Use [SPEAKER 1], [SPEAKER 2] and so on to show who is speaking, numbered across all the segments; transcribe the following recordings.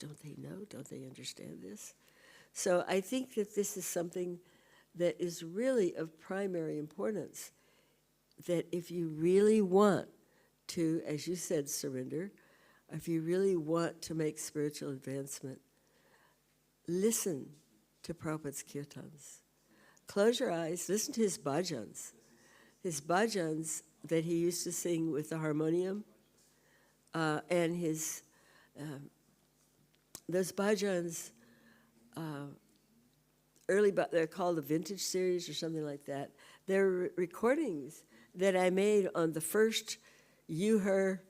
[SPEAKER 1] don't they know? Don't they understand this? So I think that this is something that is really of primary importance, that if you really want to, as you said, surrender, if you really want to make spiritual advancement, listen to Prabhupada's kirtans. Close your eyes, listen to his bhajans. His bhajans that he used to sing with the harmonium, and his, those bhajans, they're called the Vintage Series or something like that. They're recordings that I made on the first her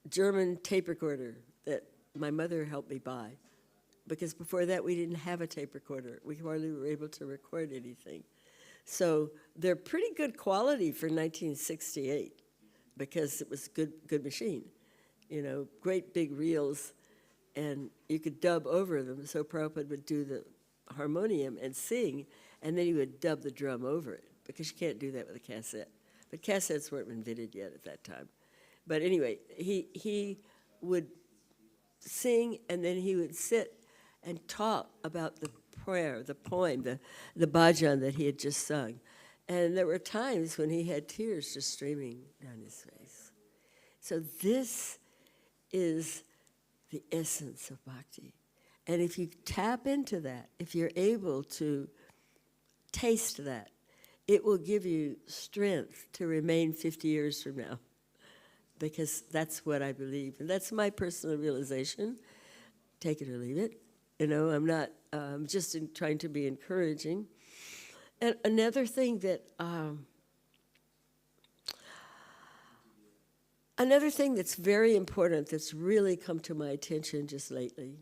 [SPEAKER 1] German tape recorder that my mother helped me buy. Because before that, we didn't have a tape recorder. We hardly were able to record anything. So they're pretty good quality for 1968 because it was a good machine. You know, great big reels, and you could dub over them. So Prabhupada would do the harmonium and sing, and then he would dub the drum over it, because you can't do that with a cassette. But cassettes weren't invented yet at that time. But anyway, he would sing, and then he would sit and talk about the prayer, the poem, the bhajan that he had just sung. And there were times when he had tears just streaming down his face. So this is the essence of bhakti. And if you tap into that, if you're able to taste that, it will give you strength to remain 50 years from now, because that's what I believe. And that's my personal realization. Take it or leave it. You know, I'm not just trying to be encouraging. And another thing that's very important that's really come to my attention just lately,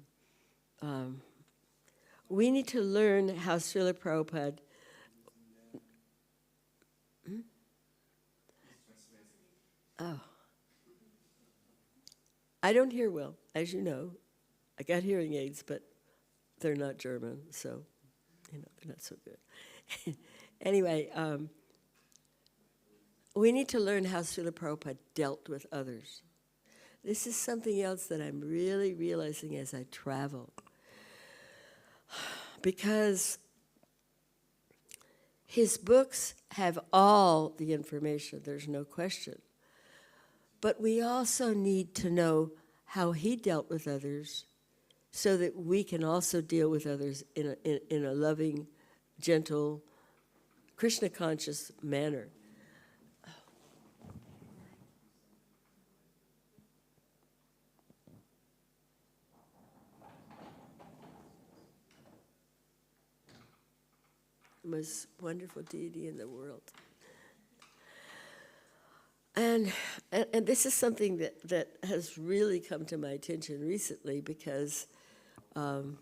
[SPEAKER 1] we need to learn how Srila Prabhupada I don't hear well, as you know. I got hearing aids, but they're not German, so, you know, they're not so good. Anyway, we need to learn how Srila Prabhupada dealt with others. This is something else that I'm really realizing as I travel. Because his books have all the information, there's no question. But we also need to know how he dealt with others so that we can also deal with others in a loving, gentle, Krishna-conscious manner. The most wonderful deity in the world. And this is something that has really come to my attention recently, because you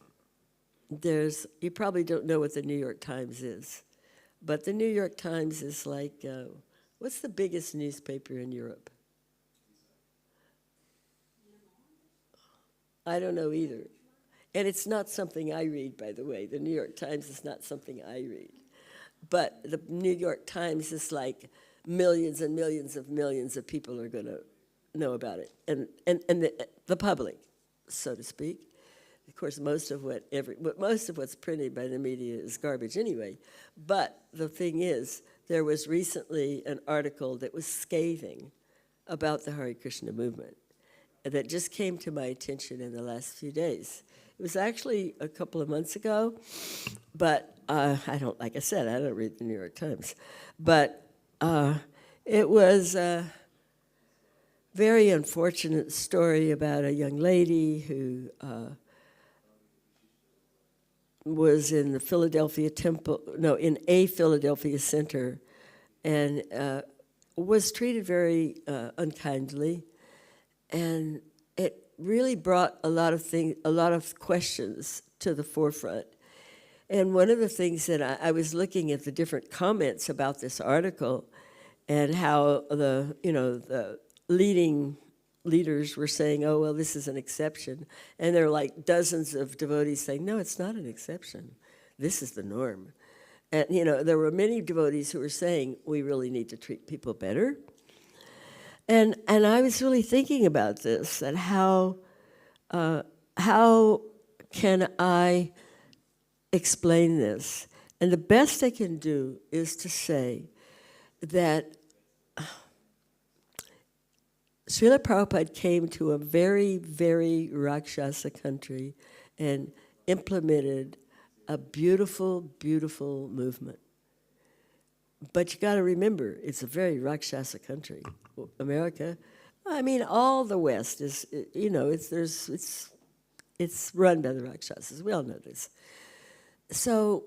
[SPEAKER 1] probably don't know what the New York Times is, but the New York Times is like, what's the biggest newspaper in Europe? I don't know either. And it's not something I read, by the way. The New York Times is not something I read. But the New York Times is like millions and millions of people are going to know about it, and the public, so to speak. Of course, most of what's printed by the media is garbage anyway. But the thing is, there was recently an article that was scathing about the Hare Krishna movement that just came to my attention in the last few days. It was actually a couple of months ago, but like I said, I don't read the New York Times. But it was a very unfortunate story about a young lady who was in the Philadelphia in a Philadelphia center, and was treated very unkindly, and it really brought a lot of questions to the forefront. And one of the things that I was looking at the different comments about this article, and how the leaders were saying, oh, well, this is an exception. And there are like dozens of devotees saying, no, it's not an exception. This is the norm. And, there were many devotees who were saying, we really need to treat people better. And I was really thinking about this, and how how can I explain this? And the best I can do is to say that Srila Prabhupada came to a very, very Rakshasa country and implemented a beautiful, beautiful movement. But you got to remember, it's a very Rakshasa country. America, I mean, all the West is, you know, it's run by the Rakshasas. We all know this. So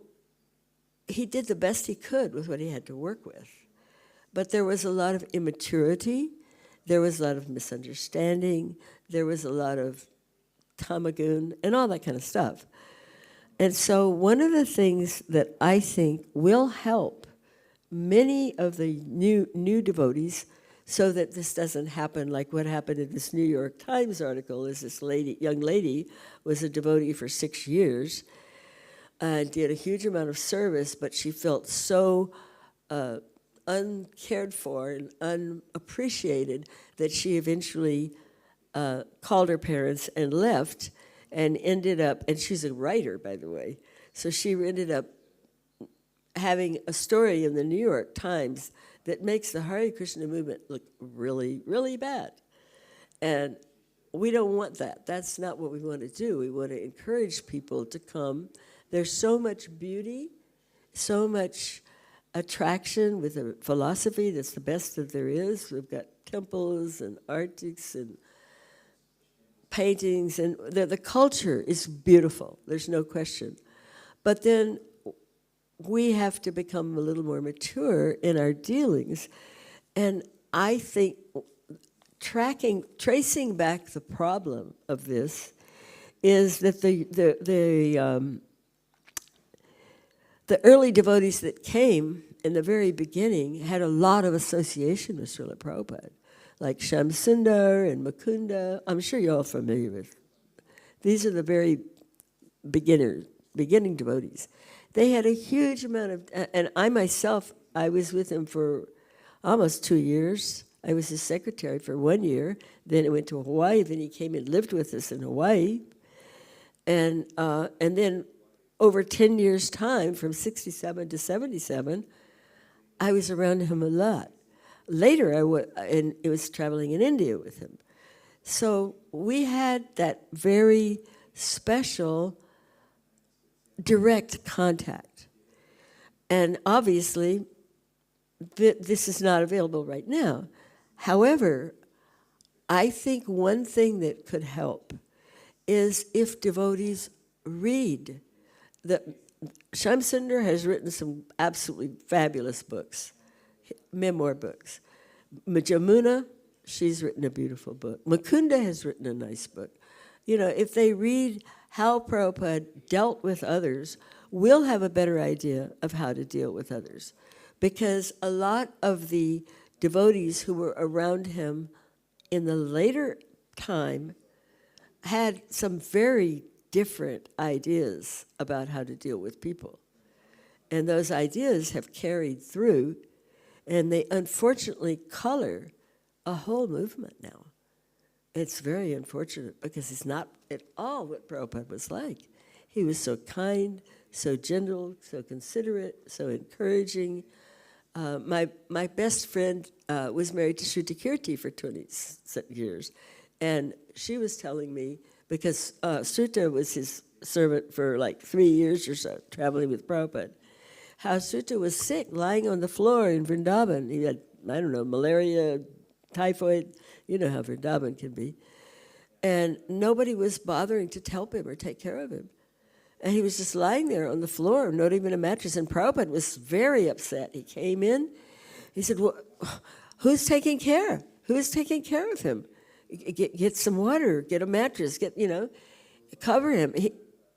[SPEAKER 1] he did the best he could with what he had to work with. But there was a lot of immaturity. There was a lot of misunderstanding. There was a lot of tamagun and all that kind of stuff. And so one of the things that I think will help many of the new devotees, so that this doesn't happen like what happened in this New York Times article, is this young lady was a devotee for 6 years, did a huge amount of service, but she felt so uncared for and unappreciated that she eventually called her parents and left, and ended up, and she's a writer, by the way, so she ended up having a story in the New York Times that makes the Hare Krishna movement look really, really bad. And we don't want that. That's not what we want to do. We want to encourage people to come. There's so much beauty, so much attraction with a philosophy that's the best that there is. We've got temples and artics and paintings, and the culture is beautiful. There's no question. But then we have to become a little more mature in our dealings. And I think tracing back the problem of this is that the early devotees that came in the very beginning had a lot of association with Srila Prabhupada, like Shamsundar and Mukunda. I'm sure you're all familiar with. These are the very beginning devotees. They had a huge amount of, and I myself, I was with him for almost 2 years. I was his secretary for 1 year. Then I went to Hawaii. Then he came and lived with us in Hawaii. And then over 10 years' time, from 67 to 77, I was around him a lot. Later, and it was traveling in India with him. So we had that very special direct contact. And obviously, this is not available right now. However, I think one thing that could help is if devotees read. Shamsundar has written some absolutely fabulous books, memoir books. Jamuna, she's written a beautiful book. Mukunda has written a nice book. You know, if they read how Prabhupada dealt with others, we'll have a better idea of how to deal with others. Because a lot of the devotees who were around him in the later time had some very different ideas about how to deal with people. And those ideas have carried through, and they unfortunately color a whole movement now. It's very unfortunate because it's not at all what Prabhupada was like. He was so kind, so gentle, so considerate, so encouraging. My best friend was married to Shrutakirti for 20 years, and she was telling me, because Sutta was his servant for like 3 years or so, traveling with Prabhupada, how Sutta was sick, lying on the floor in Vrindavan. He had, I don't know, malaria, typhoid, you know how Vrindavan can be. And nobody was bothering to help him or take care of him. And he was just lying there on the floor, not even a mattress. And Prabhupada was very upset. He came in, he said, well, who's taking care? Who's taking care of him? Get some water, get a mattress, cover him.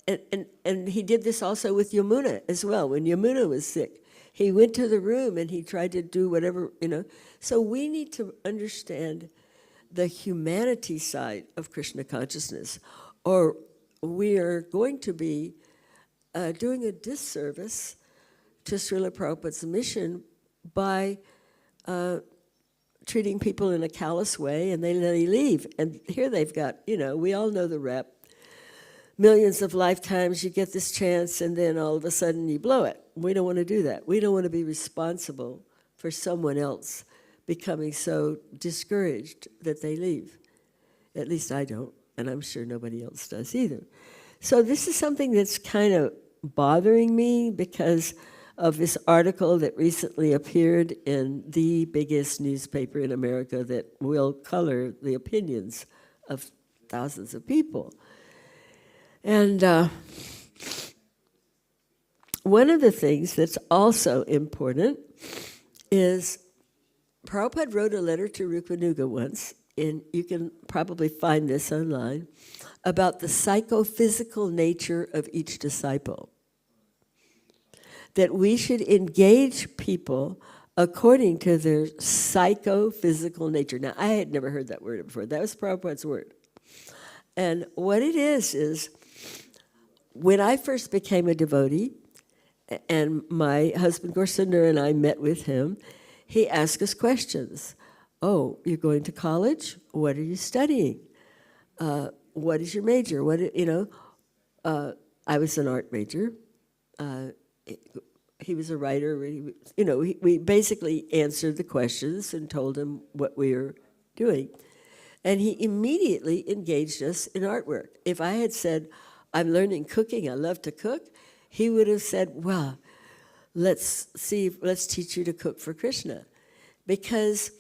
[SPEAKER 1] And he did this also with Yamuna as well. When Yamuna was sick, he went to the room and he tried to do whatever, So we need to understand the humanity side of Krishna consciousness, or we are going to be doing a disservice to Srila Prabhupada's mission by treating people in a callous way, and they leave. And here they've got, we all know the rep. millions of lifetimes, you get this chance, and then all of a sudden you blow it. We don't want to do that. We don't want to be responsible for someone else becoming so discouraged that they leave. At least I don't, and I'm sure nobody else does either. So this is something that's kind of bothering me because of this article that recently appeared in the biggest newspaper in America that will color the opinions of thousands of people. And one of the things that's also important is Prabhupada wrote a letter to Rupanuga once, and you can probably find this online, about the psychophysical nature of each disciple. That we should engage people according to their psychophysical nature. Now, I had never heard that word before. That was Prabhupada's word. And what it is when I first became a devotee, and my husband Gorsunder and I met with him, he asked us questions. Oh, you're going to college? What are you studying? What is your major? I was an art major. He was a writer. We basically answered the questions and told him what we were doing. And he immediately engaged us in artwork. If I had said, I'm learning cooking, I love to cook, he would have said, well, let's teach you to cook for Krishna. Because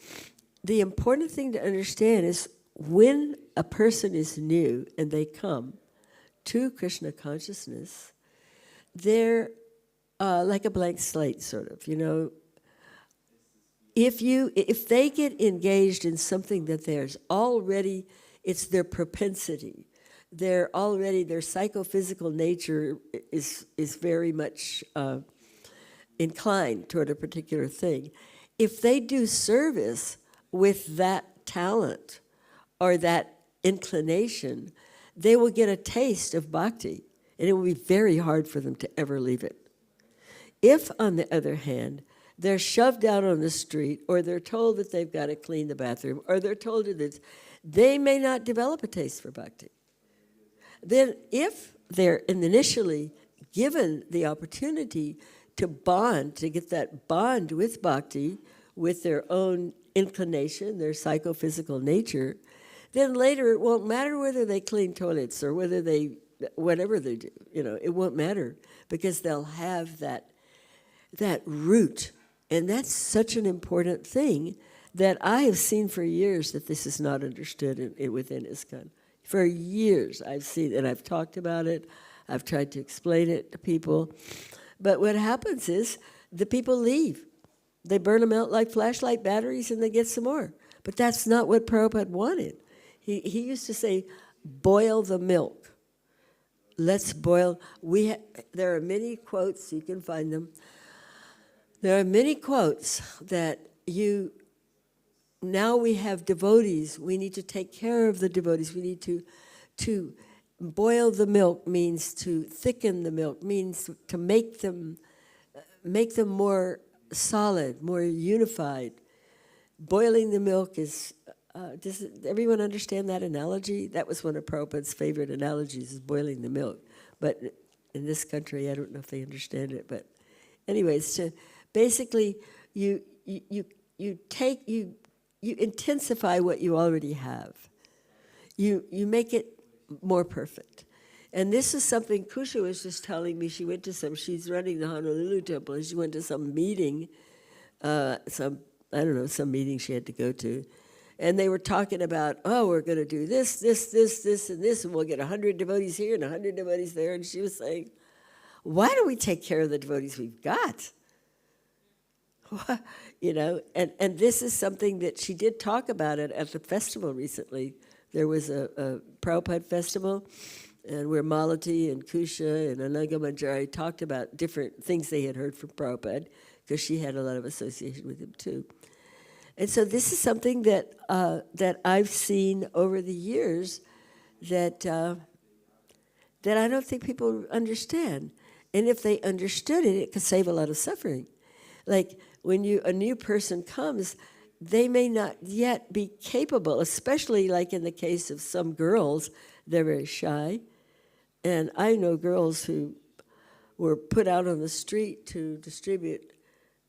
[SPEAKER 1] the important thing to understand is when a person is new and they come to Krishna consciousness, they're like a blank slate, sort of, If they get engaged in something that there's already, it's their propensity. Their psychophysical nature is very much inclined toward a particular thing. If they do service with that talent or that inclination, they will get a taste of bhakti, and it will be very hard for them to ever leave it. If, on the other hand, they're shoved out on the street, or they're told that they've got to clean the bathroom, or they're told that they may not develop a taste for bhakti. Then if they're initially given the opportunity to bond, to get that bond with bhakti, with their own inclination, their psychophysical nature, then later it won't matter whether they clean toilets or whatever they do, it won't matter, because they'll have that root. And that's such an important thing that I have seen for years that this is not understood within ISKCON. For years I've seen, and I've talked about it, I've tried to explain it to people. But what happens is the people leave. They burn them out like flashlight batteries and they get some more. But that's not what Prabhupada wanted. He used to say, boil the milk. Let's boil. There are many quotes, you can find them. There are many quotes that now we have devotees, we need to take care of the devotees, we need to boil the milk means to thicken the milk, means to make them more solid, more unified. Boiling the milk is, does everyone understand that analogy? That was one of Prabhupada's favorite analogies, is boiling the milk. But in this country, I don't know if they understand it, but anyways, basically, you intensify what you already have. You make it more perfect. And this is something Kusha was just telling me. She's running the Honolulu temple, and she went to some meeting, some meeting she had to go to. And they were talking about, we're going to do this, and this, and we'll get 100 devotees here and 100 devotees there. And she was saying, why don't we take care of the devotees we've got? And this is something that she did talk about it at the festival recently. There was a Prabhupada festival, and where Malati and Kusha and Ananga Manjari talked about different things they had heard from Prabhupada, because she had a lot of association with him too. And so this is something that I've seen over the years that I don't think people understand. And if they understood it, it could save a lot of suffering. Like when a new person comes, they may not yet be capable, especially like in the case of some girls, they're very shy. And I know girls who were put out on the street to distribute,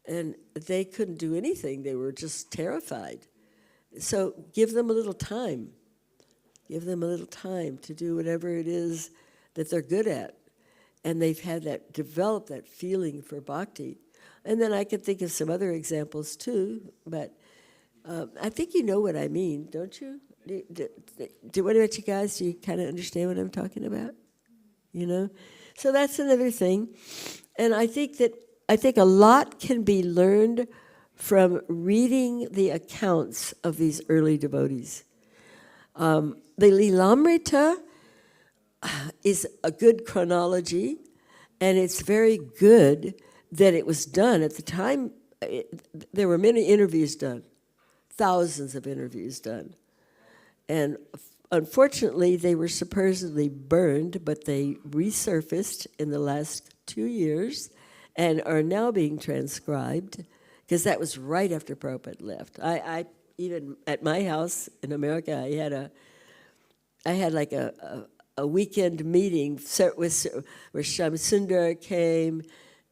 [SPEAKER 1] and they couldn't do anything. They were just terrified. So give them a little time. Give them a little time to do whatever it is that they're good at. And they've had that, developed that feeling for bhakti. And then I could think of some other examples too, but I think you know what I mean, don't you? What about you guys? Do you kind of understand what I'm talking about? You know? So that's another thing. And I think a lot can be learned from reading the accounts of these early devotees. The Lilamrita is a good chronology, and it's very good that it was done. At the time, there were many interviews done, thousands of interviews done. And unfortunately, they were supposedly burned, but they resurfaced in the last 2 years and are now being transcribed, because that was right after Prabhupada left. I even at my house in America, I had like a weekend meeting where Shamsundar came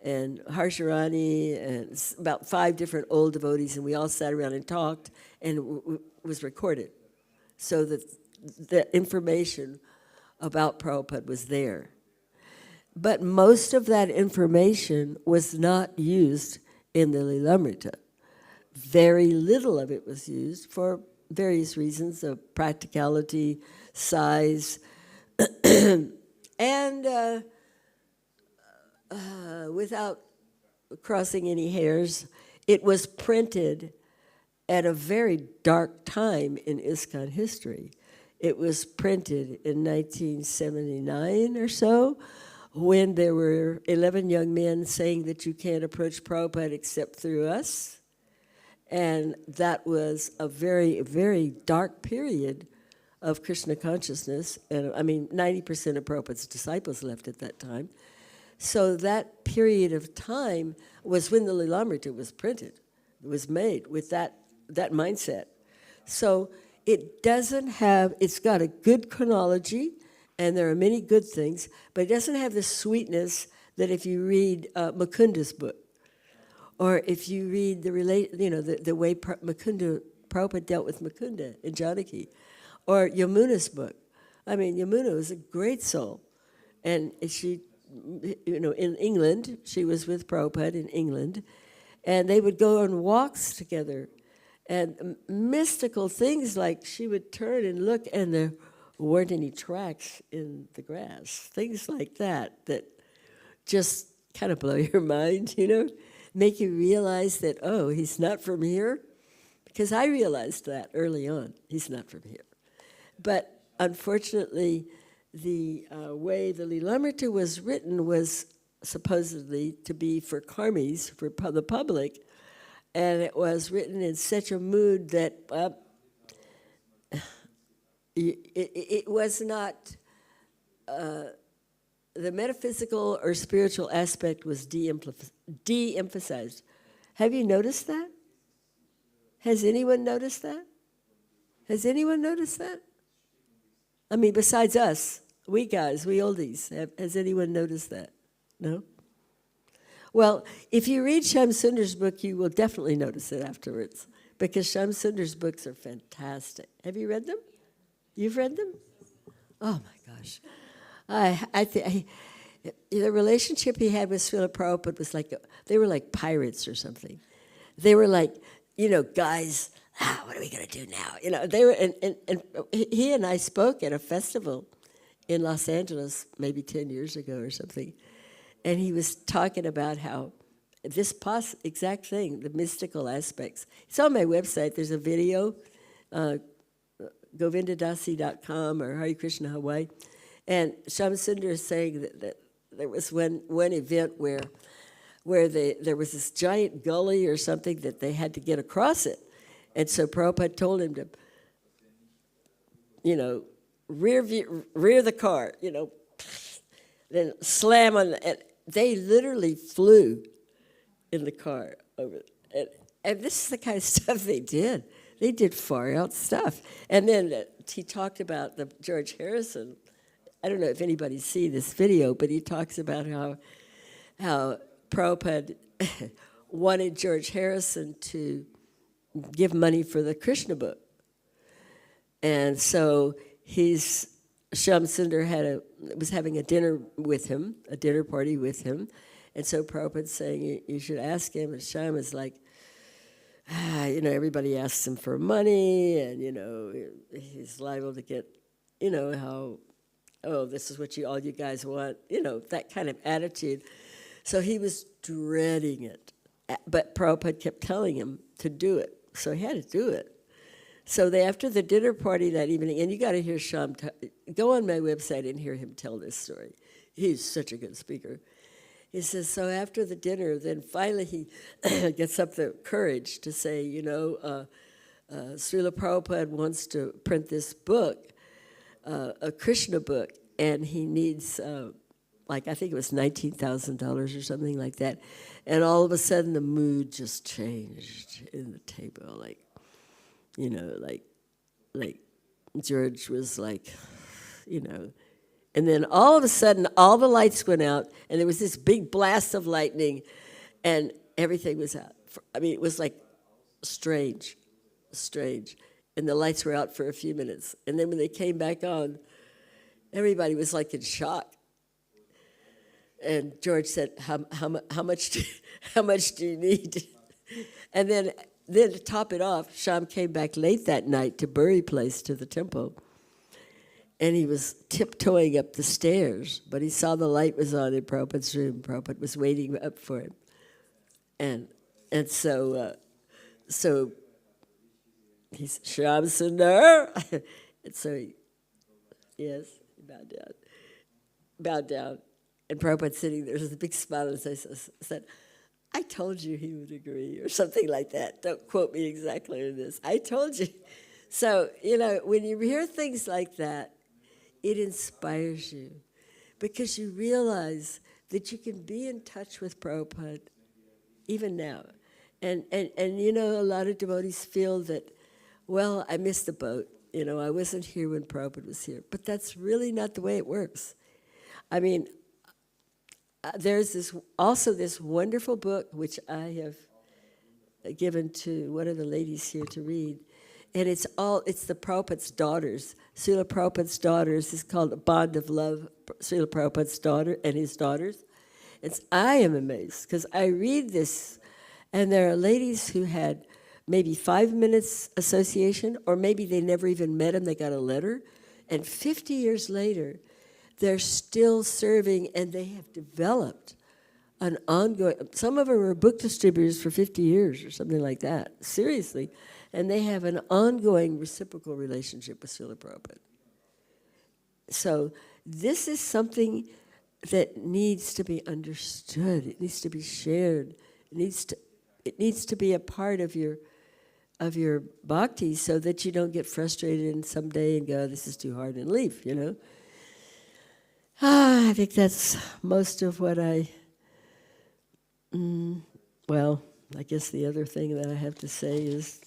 [SPEAKER 1] and Harsharani and about 5 different old devotees, and we all sat around and talked, and it was recorded, so that the information about Prabhupada was there. But most of that information was not used in the Lilamrita. Very little of it was used for various reasons of practicality, size, and without crossing any hairs, it was printed at a very dark time in ISKCON history. It was printed in 1979 or so, when there were 11 young men saying that you can't approach Prabhupada except through us. And that was a very, very dark period of Krishna consciousness. And I mean, 90% of Prabhupada's disciples left at that time. So that period of time was when the Lilamrita was printed. It was made with that mindset. So it doesn't have, it's got a good chronology, and there are many good things, but it doesn't have the sweetness that if you read Mukunda's book, or if you read the way Prabhupada dealt with Mukunda in Janaki, or Yamuna's book. I mean, Yamuna was a great soul, and she, in England, she was with Prabhupada in England, and they would go on walks together, and mystical things like she would turn and look, and there weren't any tracks in the grass, things like that just kind of blow your mind, make you realize that, oh, he's not from here, because I realized that early on, he's not from here. But unfortunately, the way the Lilamrita was written was supposedly to be for karmis, for the public, and it was written in such a mood that it was not, the metaphysical or spiritual aspect was de-emphasized. Have you noticed that? Has anyone noticed that? Has anyone noticed that? I mean, besides us, we guys, we oldies, has anyone noticed that? No? Well, if you read Shamsundar's book, you will definitely notice it afterwards, because Shamsundar's books are fantastic. Have you read them? You've read them? Oh my gosh. The relationship he had with Srila Prabhupada was like, they were like pirates or something. They were like, guys, what are we going to do now? They were, and he and I spoke at a festival in Los Angeles maybe 10 years ago or something. And he was talking about how this exact thing, the mystical aspects. It's on my website. There's a video, govindadasi.com or Hare Krishna Hawaii. And Shamsundar is saying that there was one event where there was this giant gully or something that they had to get across it. And so Prabhupada told him to, rear the car, then slam on and they literally flew in the car over. And this is the kind of stuff they did. They did far out stuff. And then he talked about the George Harrison I don't know if anybody's seen this video, but he talks about how Prabhupada wanted George Harrison to give money for the Krishna book. And so Shyam Sundar was having a dinner with him, a dinner party with him. And so Prabhupada's saying, you should ask him. And Shyam is like, everybody asks him for money, and, he's liable to get, this is what all you guys want, that kind of attitude. So he was dreading it. But Prabhupada kept telling him to do it. So he had to do it. So after the dinner party that evening, and you got to hear Shyam, go on my website and hear him tell this story. He's such a good speaker. He says, so after the dinner, then finally he gets up the courage to say, Srila Prabhupada wants to print this book, a Krishna book, and he needs, I think it was $19,000 or something like that. And all of a sudden the mood just changed in the table, like George was like, and then all of a sudden all the lights went out and there was this big blast of lightning and everything was out. It was like strange. And the lights were out for a few minutes. And then when they came back on, everybody was like in shock. And George said, how much do you need? And then to top it off, Shyam came back late that night to Bury Place, to the temple. And he was tiptoeing up the stairs, but he saw the light was on in Prabhupada's room. Prabhupada was waiting up for him. And so he's Shyam Sundar. And so he bowed down. And Prabhupada sitting there with a big smile and said, I told you he would agree, or something like that. Don't quote me exactly on this. I told you. So, when you hear things like that, it inspires you because you realize that you can be in touch with Prabhupada even now. And a lot of devotees feel that, well, I missed the boat. I wasn't here when Prabhupada was here. But that's really not the way it works. There's this wonderful book which I have given to one of the ladies here to read, and it's the Prabhupada's daughters. Srila Prabhupada's daughters is called A Bond of Love. Srila Prabhupada's daughter and his daughters. I am amazed because I read this, and there are ladies who had maybe 5 minutes association, or maybe they never even met him. They got a letter, and 50 years later, they're still serving, and they have developed an ongoing, some of them are book distributors for 50 years or something like that, seriously, and they have an ongoing reciprocal relationship with Srila Prabhupada. So this is something that needs to be understood. It needs to be shared. It needs to be a part of your bhakti so that you don't get frustrated and someday and go, this is too hard, and leave, I think that's most of what I guess the other thing that I have to say is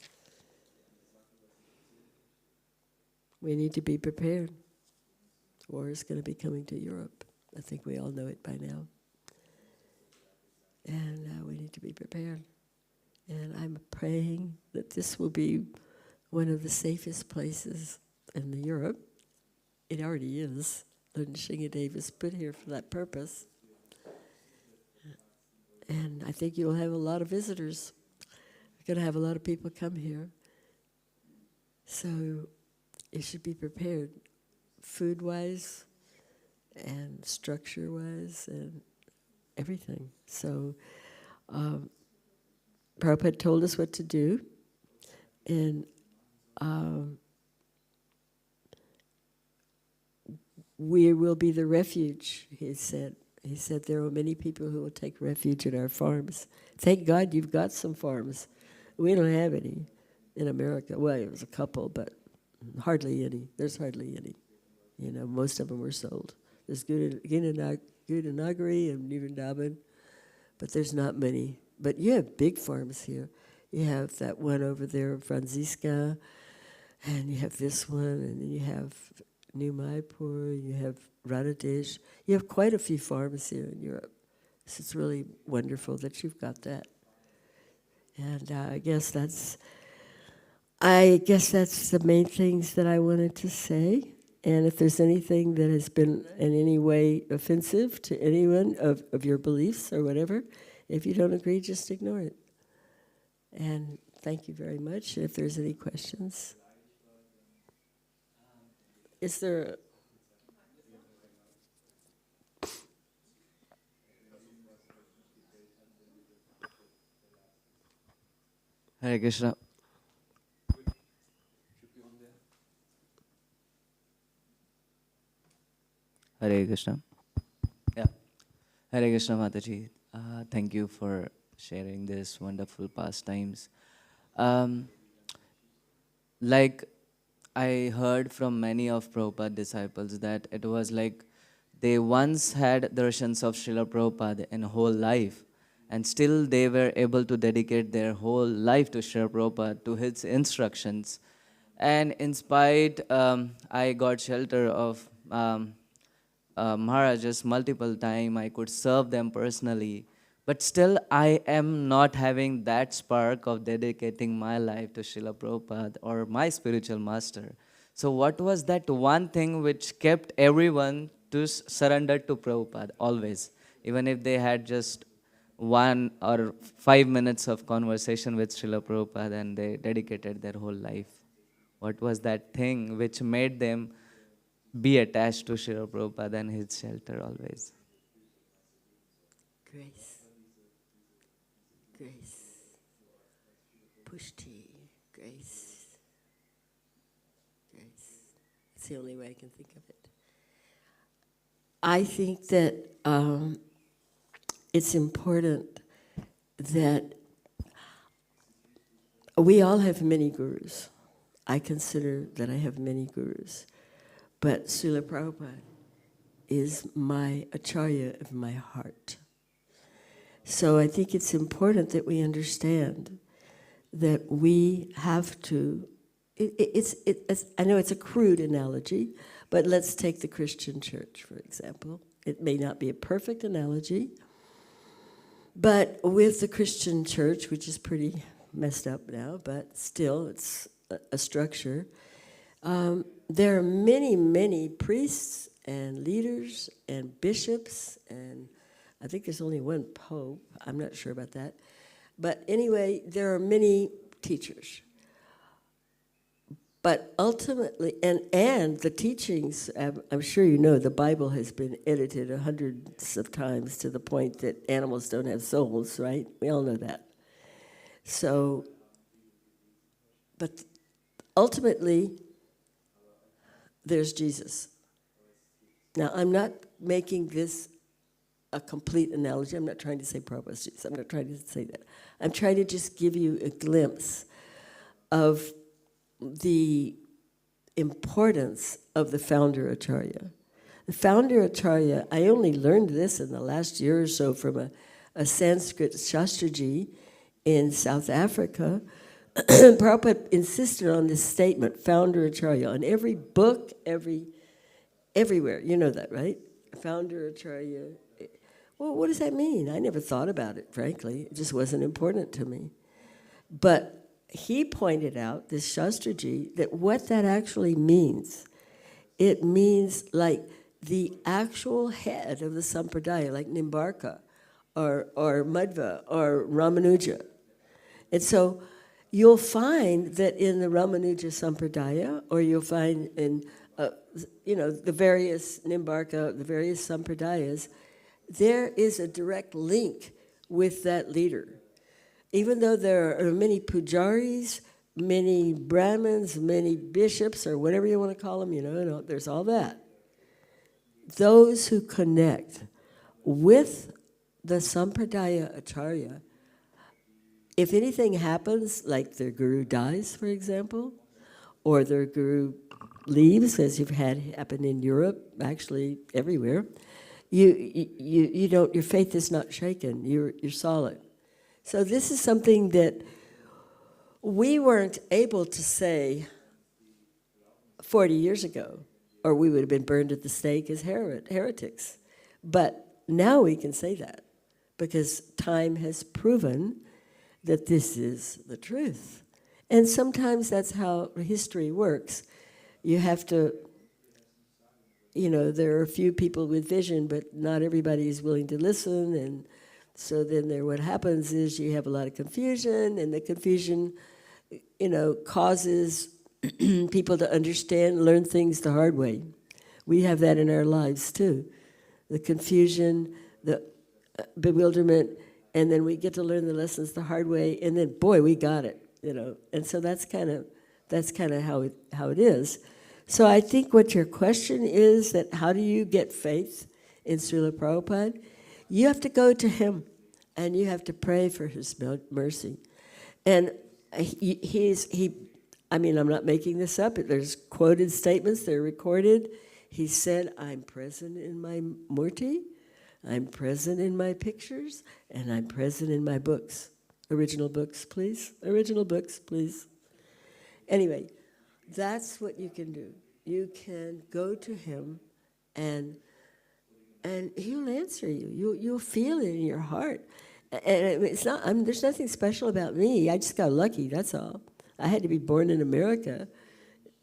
[SPEAKER 1] we need to be prepared. War is going to be coming to Europe. I think we all know it by now. And we need to be prepared. And I'm praying that this will be one of the safest places in Europe. It already is. Lord Shingadev is put here for that purpose. And I think you'll have a lot of visitors. We're going to have a lot of people come here. So you should be prepared, food-wise and structure-wise and everything. So Prabhupada told us what to do. And we will be the refuge, he said. He said there are many people who will take refuge in our farms. Thank God you've got some farms. We don't have any in America. Well, it was a couple, but hardly any. There's hardly any. Most of them were sold. There's Govinda Dasi and Vrindavan, but there's not many. But you have big farms here. You have that one over there, Franziska, and you have this one, and then you have New Maipur, you have Ranadesh. You have quite a few farms here in Europe. So it's really wonderful that you've got that. And I guess that's the main things that I wanted to say. And if there's anything that has been in any way offensive to anyone of your beliefs or whatever, if you don't agree, just ignore it. And thank you very much. If there's any questions. Is there...
[SPEAKER 2] Hare Krishna. Hare Krishna. Yeah. Hare Krishna Mataji. Thank you for sharing this wonderful pastimes. Like I heard from many of Prabhupada disciples that it was like they once had darshans of Srila Prabhupada in whole life, and still they were able to dedicate their whole life to Srila Prabhupada, to his instructions. And in spite, I got shelter of Maharajas multiple times. I could serve them personally. But still, I am not having that spark of dedicating my life to Srila Prabhupada or my spiritual master. So what was that one thing which kept everyone to surrender to Prabhupada always? Even if they had just 1 or 5 minutes of conversation with Srila Prabhupada and they dedicated their whole life. What was that thing which made them be attached to Srila Prabhupada and his shelter always?
[SPEAKER 1] Grace. Grace. Pushti. Grace. Grace. It's the only way I can think of it. I think that it's important that we all have many gurus. I consider that I have many gurus. But Srila Prabhupada is my acharya of my heart. So I think it's important that we understand that we have to, I know it's a crude analogy, but let's take the Christian church, for example. It may not be a perfect analogy, but with the Christian church, which is pretty messed up now, but still it's a structure, there are many, many priests and leaders and bishops, and I think there's only one pope. I'm not sure about that. But anyway, there are many teachers. But ultimately, and the teachings, I'm sure you know, the Bible has been edited hundreds of times to the point that animals don't have souls, right? We all know that. So, but ultimately, there's Jesus. Now, I'm not making this a complete analogy. I'm not trying to say Prabhupada's Jesus. I'm not trying to say that. I'm trying to just give you a glimpse of the importance of the founder Acharya. The founder Acharya, I only learned this in the last year or so from a Sanskrit Shastraji in South Africa. Prabhupada insisted on this statement, founder Acharya, on every book, everywhere. You know that, right? Founder Acharya. Well, what does that mean? I never thought about it, frankly. It just wasn't important to me. But he pointed out, this Shastraji, that what that actually means, it means like the actual head of the Sampradaya, like Nimbarka or Madhva or Ramanuja. And so you'll find that in the Ramanuja Sampradaya, or you'll find in the various Nimbarka, the various Sampradayas, there is a direct link with that leader. Even though there are many pujaris, many brahmins, many bishops, or whatever you want to call them, there's all that. Those who connect with the Sampradaya Acharya, if anything happens, like their guru dies, for example, or their guru leaves, as you've had happen in Europe, actually everywhere, you don't, your faith is not shaken. You're solid. So this is something that we weren't able to say 40 years ago. or we would have been burned at the stake as heretics. But now we can say that because time has proven that this is the truth. And sometimes that's how history works. You have to, there are a few people with vision, but not everybody is willing to listen. And so then what happens is you have a lot of confusion, and the confusion, causes people to understand, learn things the hard way. We have that in our lives too. The confusion, the bewilderment, and then we get to learn the lessons the hard way, and then boy, we got it, And so that's kind of how it is. So I think what your question is that how do you get faith in Srila Prabhupada? You have to go to him, and you have to pray for his mercy. And I'm not making this up. There's quoted statements, they're recorded. He said, I'm present in my murti, I'm present in my pictures, and I'm present in my books. Original books, please. Original books, please. Anyway, that's what you can do. You can go to him, and he'll answer you. You'll feel it in your heart. And it's not. There's nothing special about me. I just got lucky. That's all. I had to be born in America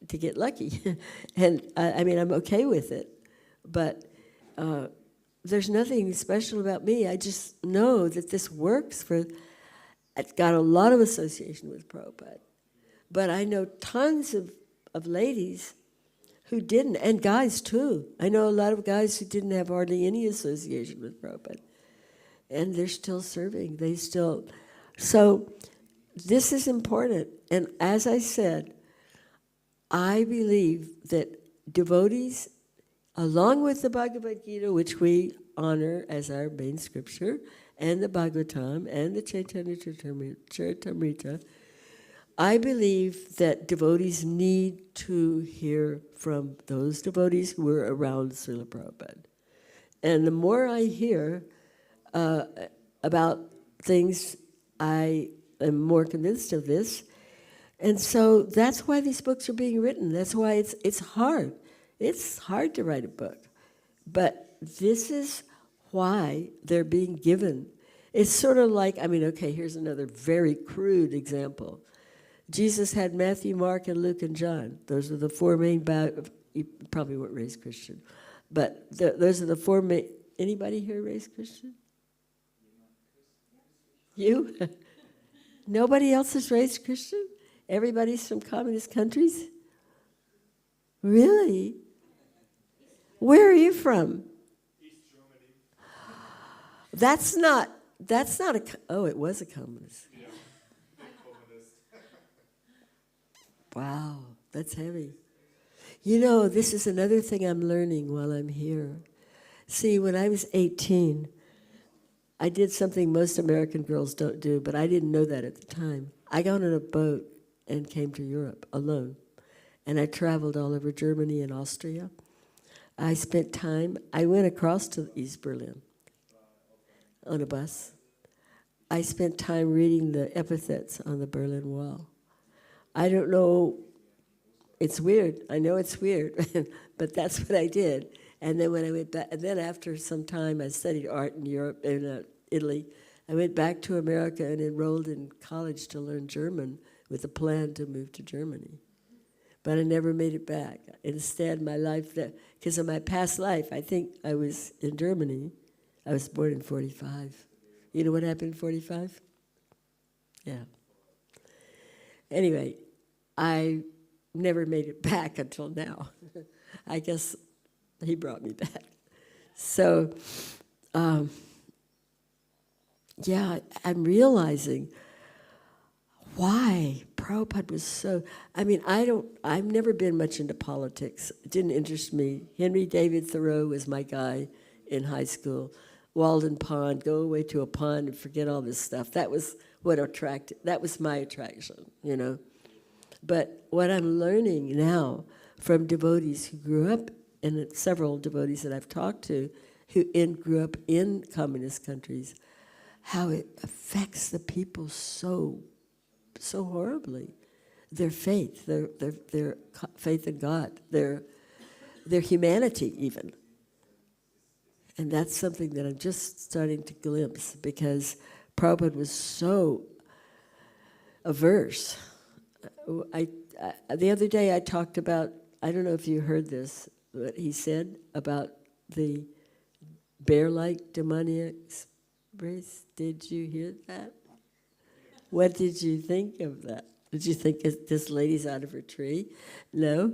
[SPEAKER 1] to get lucky, and I'm okay with it. But there's nothing special about me. I just know that this works for. It's got a lot of association with Prabhupada, but I know tons of ladies who didn't, and guys too. I know a lot of guys who didn't have hardly any association with Prabhupada, and they're still serving. So this is important. And as I said, I believe that devotees, along with the Bhagavad Gita, which we honor as our main scripture, and the Bhagavatam, and the Chaitanya Charitamrita, I believe that devotees need to hear from those devotees who were around Srila Prabhupada. And the more I hear about things, I am more convinced of this. And so that's why these books are being written. That's why it's hard. It's hard to write a book. But this is why they're being given. It's sort of like, here's another very crude example. Jesus had Matthew, Mark, and Luke, and John. Those are the four main, you probably weren't raised Christian, but those are the four main, anybody here raised Christian? You? Nobody else is raised Christian? Everybody's from communist countries? Really? Where are you from?
[SPEAKER 3] East Germany.
[SPEAKER 1] That's not it was a communist.
[SPEAKER 3] Yeah, big communist.
[SPEAKER 1] Wow, that's heavy. This is another thing I'm learning while I'm here. See, when I was 18, I did something most American girls don't do, but I didn't know that at the time. I got on a boat and came to Europe alone. And I traveled all over Germany and Austria. I went across to East Berlin on a bus. I spent time reading the epithets on the Berlin Wall. I don't know, it's weird. I know it's weird, but that's what I did. And then when I went back, and then after some time, I studied art in Europe, in Italy. I went back to America and enrolled in college to learn German with a plan to move to Germany. But I never made it back. Instead, my life, because of my past life, I think I was in Germany. I was born in 45. You know what happened in 45? Yeah. Anyway, I never made it back until now. I guess he brought me back. So, I'm realizing why Prabhupada was so... I've never been much into politics. It didn't interest me. Henry David Thoreau was my guy in high school. Walden Pond, go away to a pond and forget all this stuff. That was that was my attraction, But what I'm learning now from devotees who grew up, and several devotees that I've talked to, who grew up in communist countries, how it affects the people so horribly. Their faith, their faith in God, their humanity even. And that's something that I'm just starting to glimpse, because Prabhupada was so averse. The other day I talked about, I don't know if you heard this, what he said about the bear-like demoniac race. Did you hear that? What did you think of that? Did you think this lady's out of her tree? No?
[SPEAKER 3] No,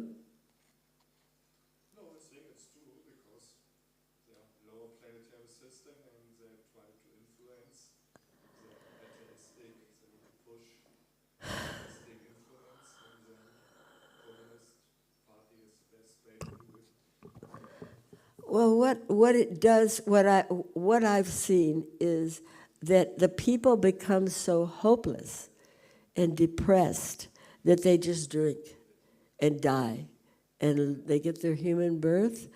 [SPEAKER 3] I think it's true because they are lower planetary system and they try to influence the atheistic, they want to push atheistic influence, and then Communist Party is the best way to do it.
[SPEAKER 1] Well, what it does, what I've seen is that the people become so hopeless and depressed that they just drink and die, and they get their human birth.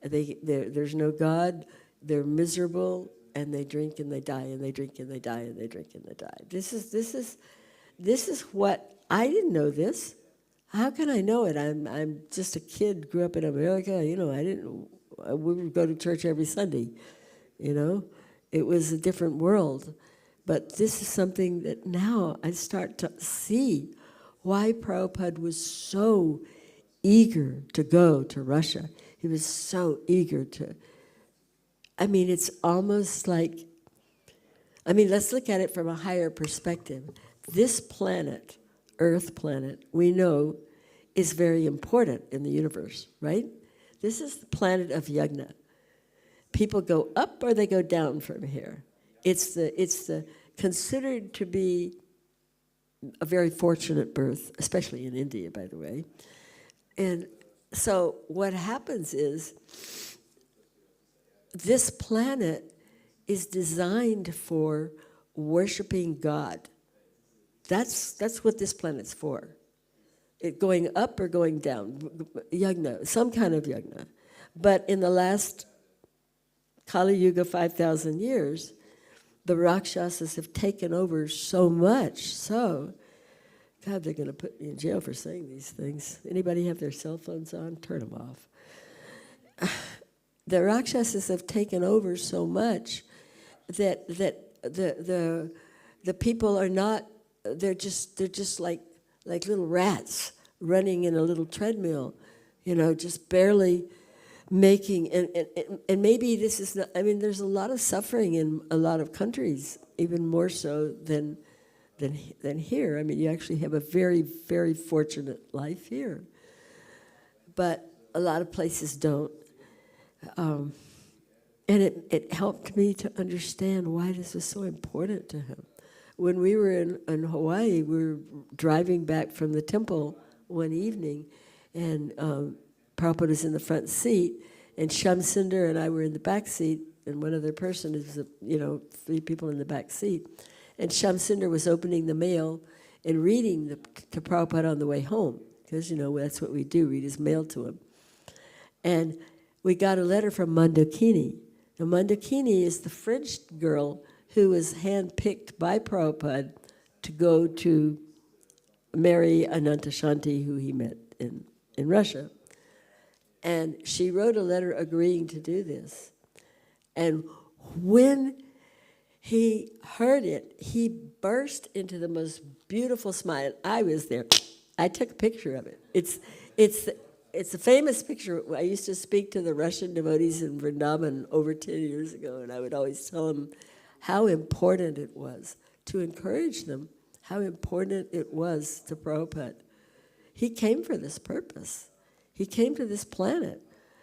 [SPEAKER 1] There's no God. They're miserable, and they drink and they die, and they drink and they die, and they drink and they die. This is what I didn't know this. How can I know it? I'm just a kid, grew up in America. We would go to church every Sunday, It was a different world. But this is something that now I start to see why Prabhupada was so eager to go to Russia. He was so eager to, it's almost like, let's look at it from a higher perspective. This planet, Earth planet, we know is very important in the universe, right? This is the planet of yajna. People go up or they go down from here. It's the considered to be a very fortunate birth, especially in India, by the way. And so what happens is this planet is designed for worshiping God. That's what this planet's for. It going up or going down, yajna, some kind of yajna. But in the last Kali Yuga, 5,000 years, the Rakshasas have taken over so much, so, God, they're going to put me in jail for saying these things. Anybody have their cell phones on? Turn them off. The Rakshasas have taken over so much that the people are not, they're just like little rats running in a little treadmill, just barely making, and maybe this is not, there's a lot of suffering in a lot of countries, even more so than here. You actually have a very, very fortunate life here. But a lot of places don't. And it helped me to understand why this was so important to him. When we were in Hawaii, we were driving back from the temple one evening, and Prabhupada was in the front seat, and Shamsundar and I were in the back seat, and one other person is, 3 people in the back seat. And Shamsundar was opening the mail and reading to Prabhupada on the way home, because, that's what we do, read his mail to him. And we got a letter from Mandakini. Now, Mandakini is the French girl who was handpicked by Prabhupada to go to marry Anantashanti, who he met in Russia. And she wrote a letter agreeing to do this. And when he heard it, he burst into the most beautiful smile. I was there. I took a picture of it. It's a famous picture. I used to speak to the Russian devotees in Vrindavan over 10 years ago, and I would always tell them how important it was to encourage them, how important it was to Prabhupada. He came for this purpose. He came to this planet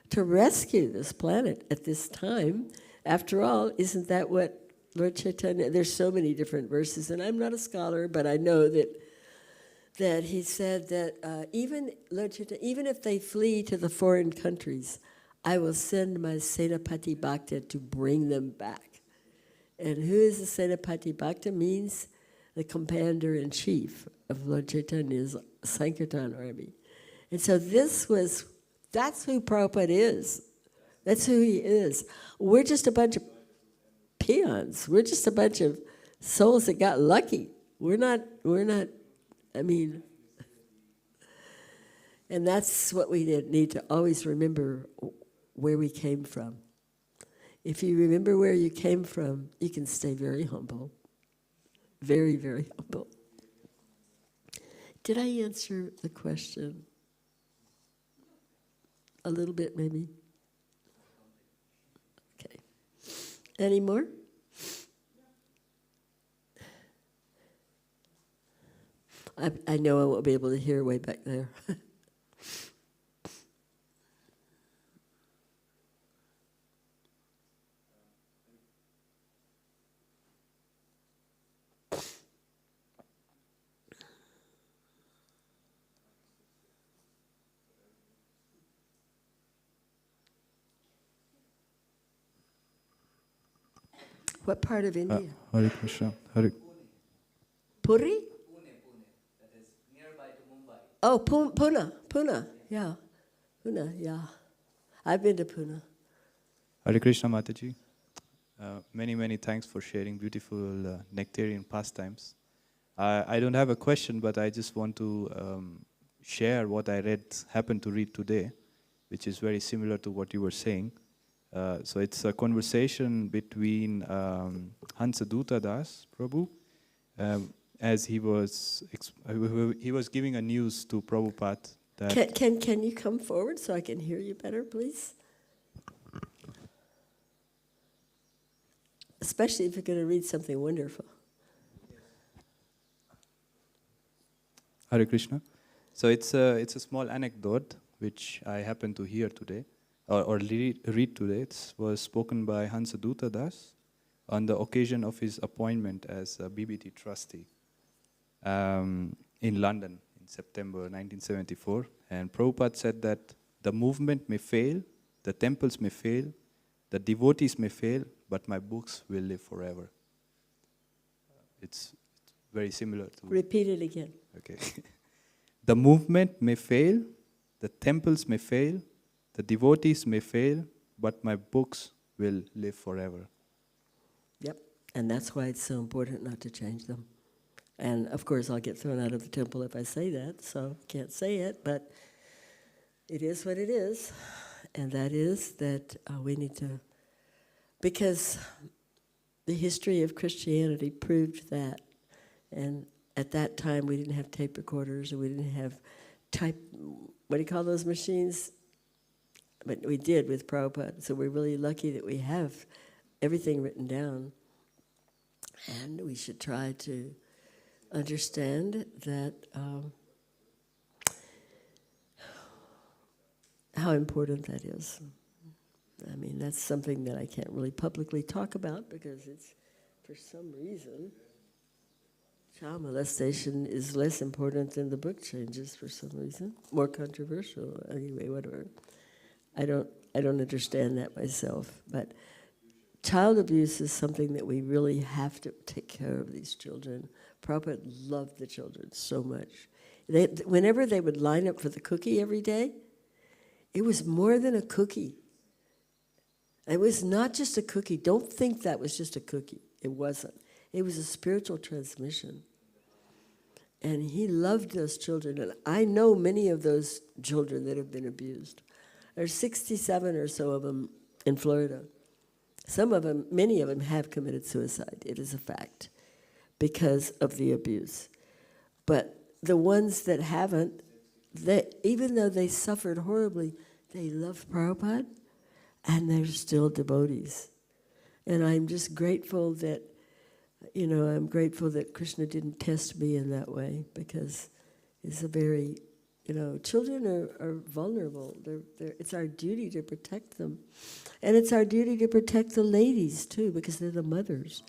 [SPEAKER 1] to rescue this planet at this time. After all, isn't that what Lord Chaitanya, there's so many different verses, and I'm not a scholar, but I know that he said that even Lord Chaitanya, even if they flee to the foreign countries, I will send my Senapati Bhakta to bring them back. And who is the Senapati Bhakta? Means the commander-in-chief of Lord Chaitanya's Sankirtan army. And so that's who Prabhupada is. That's who he is. We're just a bunch of peons. We're just a bunch of souls that got lucky. We're not, And that's what we need to always remember, where we came from. If you remember where you came from, you can stay very humble. Very, very humble. Did I answer the question? A little bit, maybe? Okay. Any more? I know I won't be able to hear way back there. What part of India?
[SPEAKER 3] Hare Krishna.
[SPEAKER 1] Puri?
[SPEAKER 2] Pune, that is nearby to Mumbai.
[SPEAKER 1] Oh, Pune, yeah. Pune, yeah. I've been to Pune.
[SPEAKER 3] Hare Krishna Mataji. Many, many thanks for sharing beautiful nectarian pastimes. I don't have a question, but I just want to share what I happened to read today, which is very similar to what you were saying. So it's a conversation between Hansaduta Das Prabhu, as he was giving a news to Prabhupada that
[SPEAKER 1] Can you come forward so I can hear you better, please? Especially if you're going to read something wonderful.
[SPEAKER 3] Hare Krishna. So it's a small anecdote which I happened to hear today, or read today. It was spoken by Hansaduta Das on the occasion of his appointment as a BBT trustee in London in September 1974. And Prabhupada said that the movement may fail, the temples may fail, the devotees may fail, but my books will live forever. It's very similar to...
[SPEAKER 1] Repeat it again.
[SPEAKER 3] Okay. The movement may fail, the temples may fail, the devotees may fail, but my books will live forever.
[SPEAKER 1] Yep, and that's why it's so important not to change them. And of course, I'll get thrown out of the temple if I say that, so can't say it, but it is what it is. And that is that we need to, because the history of Christianity proved that. And at that time, we didn't have tape recorders, and we didn't have what do you call those machines? But we did with Prabhupada, so we're really lucky that we have everything written down. And we should try to understand that how important that is. I mean, that's something that I can't really publicly talk about because it's, for some reason, child molestation is less important than the book changes for some reason. More controversial, anyway, whatever. I don't understand that myself, but child abuse is something that we really have to take care of these children. Prabhupada loved the children so much. Whenever they would line up for the cookie every day, it was more than a cookie. It was not just a cookie. Don't think that was just a cookie. It wasn't. It was a spiritual transmission. And he loved those children. And I know many of those children that have been abused. There's 67 or so of them in Florida. Some of them, many of them have committed suicide. It is a fact because of the abuse. But the ones that haven't, even though they suffered horribly, they love Prabhupada and they're still devotees. And I'm just grateful that, I'm grateful that Krishna didn't test me in that way because it's a very, children are vulnerable. It's our duty to protect them. And it's our duty to protect the ladies too because they're the mothers.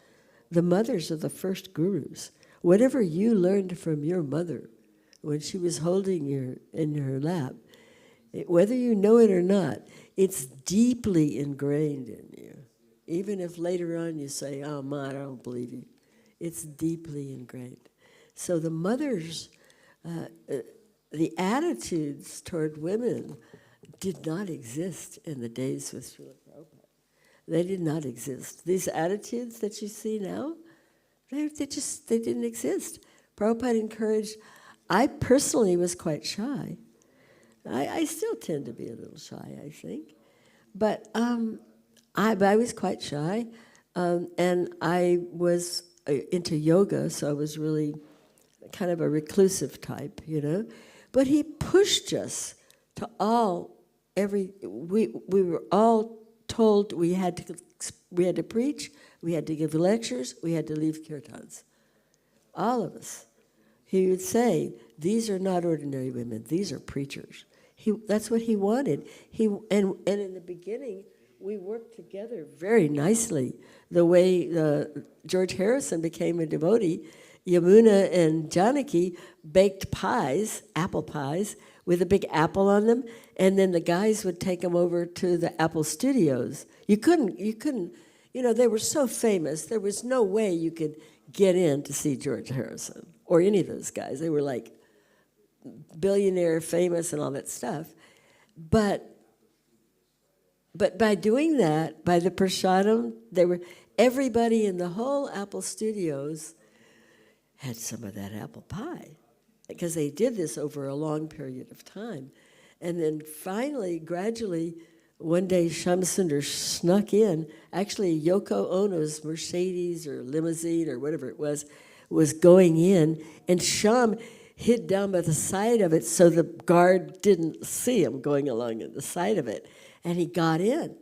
[SPEAKER 1] The mothers are the first gurus. Whatever you learned from your mother when she was holding you in her lap, whether you know it or not, it's deeply ingrained in you. Even if later on you say, oh, Ma, I don't believe you. It's deeply ingrained. So the mothers, the attitudes toward women did not exist in the days with Srila Prabhupada. They did not exist. These attitudes that you see now, they didn't exist. Prabhupada encouraged, I personally was quite shy. I still tend to be a little shy, I think. But I was quite shy, and I was into yoga, so I was really kind of a reclusive type, you know. But he pushed us to we were all told we had to preach, we had to give lectures, we had to leave kirtans. All of us. He would say, these are not ordinary women, these are preachers. That's what he wanted. And in the beginning, we worked together very nicely. The way George Harrison became a devotee, Yamuna and Janaki baked pies, apple pies, with a big apple on them, and then the guys would take them over to the Apple studios. You couldn't, they were so famous, there was no way you could get in to see George Harrison or any of those guys. They were like billionaire famous and all that stuff. But by doing that, by the prasadam, everybody in the whole Apple studios had some of that apple pie, because they did this over a long period of time. And then finally, gradually, one day Shamsundar snuck in. Actually, Yoko Ono's Mercedes or limousine or whatever it was going in, and Sham hid down by the side of it so the guard didn't see him going along in the side of it. And he got in.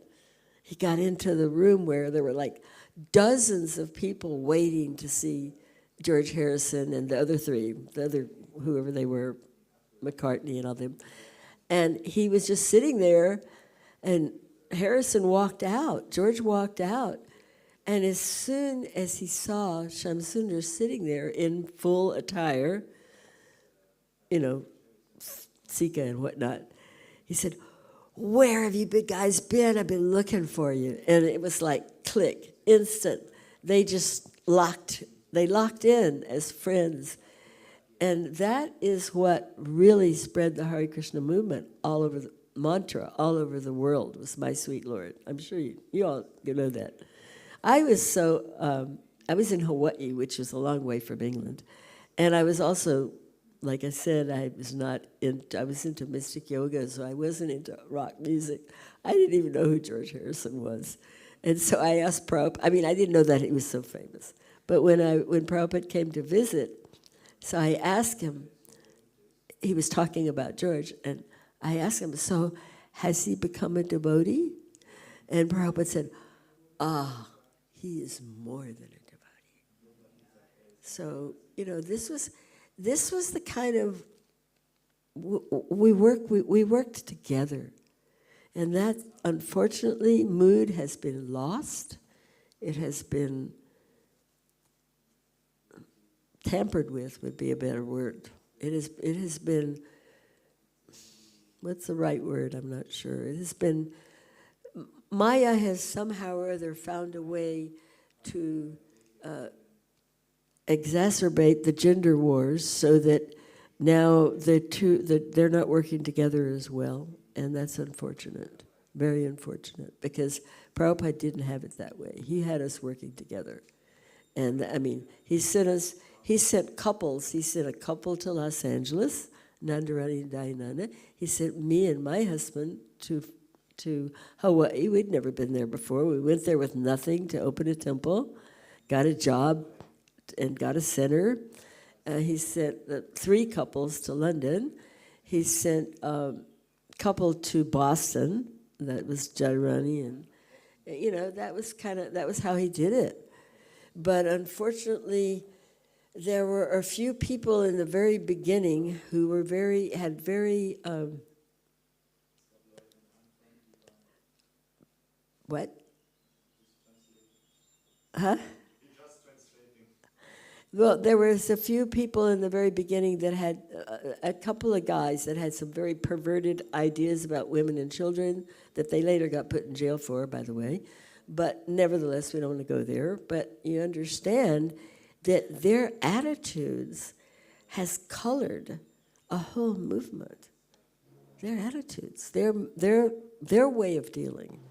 [SPEAKER 1] He got into the room where there were like dozens of people waiting to see George Harrison and the other whoever they were, McCartney and all them. And he was just sitting there, and Harrison walked out. George walked out. And as soon as he saw Shamsundar sitting there in full attire, Sika and whatnot, he said, "Where have you big guys been? I've been looking for you." And it was like click, instant. They just locked in as friends. And that is what really spread the Hare Krishna movement all over the mantra, all over the world, was My Sweet Lord. I'm sure you all know that. I was in Hawaii, which was a long way from England. And I was also, like I said, I was into mystic yoga, so I wasn't into rock music. I didn't even know who George Harrison was. And so I asked Prabhupada, I didn't know that he was so famous. But when Prabhupada came to visit, so I asked him, he was talking about George, and I asked him, so has he become a devotee? And Prabhupada said, he is more than a devotee. So, this was the kind of, we worked together. And that, unfortunately, mood has been lost. It has been tampered with, would be a better word. It has been, what's the right word? I'm not sure. It has been, Maya has somehow or other found a way to exacerbate the gender wars so that now they're not working together as well. And that's unfortunate, very unfortunate, because Prabhupada didn't have it that way. He had us working together. And he sent couples. He sent a couple to Los Angeles, Nandarani and Dayananda. He sent me and my husband to Hawaii. We'd never been there before. We went there with nothing to open a temple, got a job, and got a center. He sent 3 couples to London. He sent a couple to Boston. That was Jairani, and that was how he did it. But unfortunately, there were a few people in the very beginning who were had very what? Huh? Well, there was a few people in the very beginning that had a couple of guys that had some very perverted ideas about women and children that they later got put in jail for, by the way. But nevertheless, we don't want to go there. But you understand that their attitudes has colored a whole movement. Their attitudes, their way of dealing.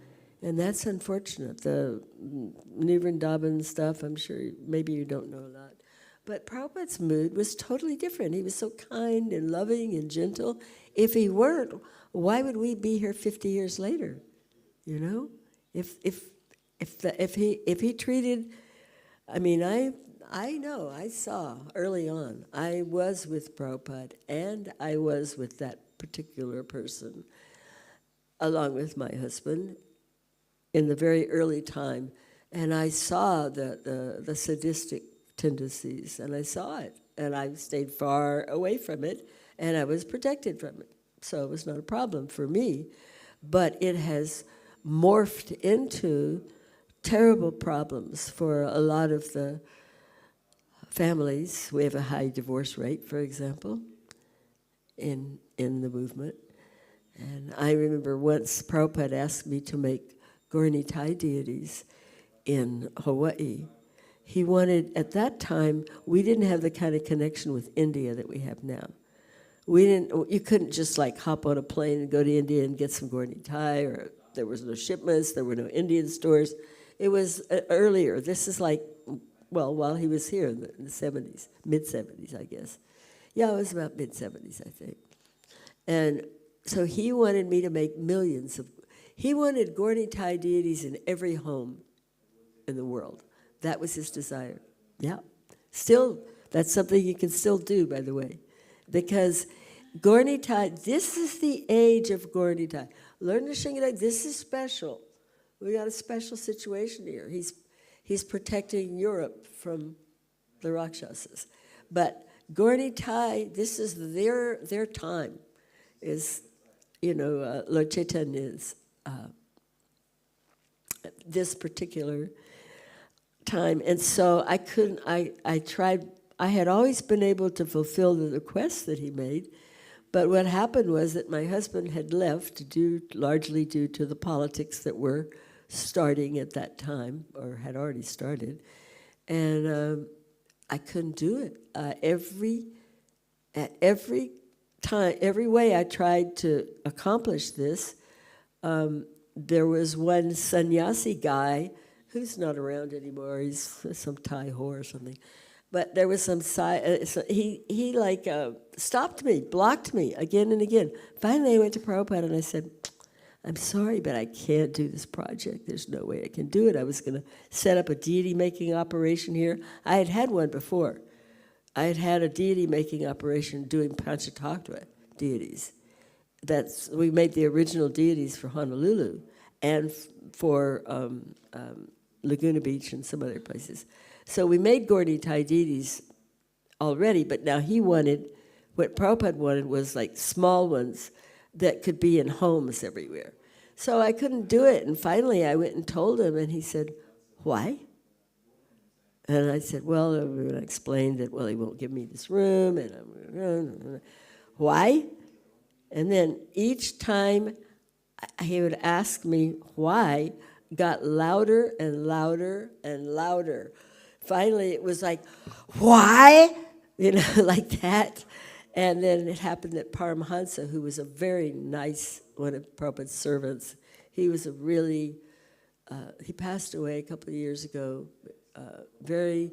[SPEAKER 1] And that's unfortunate. The New Vrindavan stuff, I'm sure maybe you don't know a lot. But Prabhupada's mood was totally different. He was so kind and loving and gentle. If he weren't, why would we be here 50 years later? You know? If he treated, I mean, I know, I saw early on, I was with Prabhupada and I was with that particular person, along with my husband, in the very early time. And I saw the sadistic tendencies, and I saw it. And I stayed far away from it, and I was protected from it. So it was not a problem for me. But it has morphed into terrible problems for a lot of the families. We have a high divorce rate, for example, in the movement. And I remember once Prabhupada asked me to make Gorni Thai deities in Hawaii. He wanted, at that time, we didn't have the kind of connection with India that we have now. You couldn't just like hop on a plane and go to India and get some Gorni Thai, or there was no shipments, there were no Indian stores. It was earlier. This is like, well, while he was here in the 70s, mid-70s, I guess. Yeah, it was about mid-70s, I think. And so he wanted me to make millions of, he wanted Gorni Thai deities in every home in the world. That was his desire. Yeah. Still, that's something you can still do, by the way. Because Gorni Thai, this is the age of Gorni Thai. Learn to Shingadai, this is special. We got a special situation here. He's protecting Europe from the Rakshasas. But Gorni Thai, this is their time, is, you know, Lord Chaitanya's this particular time. And so I couldn't, I tried, I had always been able to fulfill the requests that he made, but what happened was that my husband had left largely due to the politics that were starting at that time, or had already started, and I couldn't do it. At every time, every way I tried to accomplish this, there was one sannyasi guy who's not around anymore. He's some Thai whore or something. But there was some he like stopped me, blocked me again and again. Finally, I went to Prabhupada and I said, I'm sorry, but I can't do this project. There's no way I can do it. I was going to set up a deity-making operation here. I had had one before. I had had a deity-making operation doing Panchatattva deities. We made the original deities for Honolulu and for Laguna Beach and some other places. So we made Gorni Thai deities already, but now he wanted, what Prabhupada wanted was like small ones that could be in homes everywhere. So I couldn't do it, and finally I went and told him, and he said, why? And I said, well, I explained that, well, he won't give me this room, and why? And then each time he would ask me why, got louder and louder and louder. Finally, it was like, why? You know, like that. And then it happened that Paramahansa, who was a very nice, one of Prabhupada's servants, he was a really, he passed away a couple of years ago, a very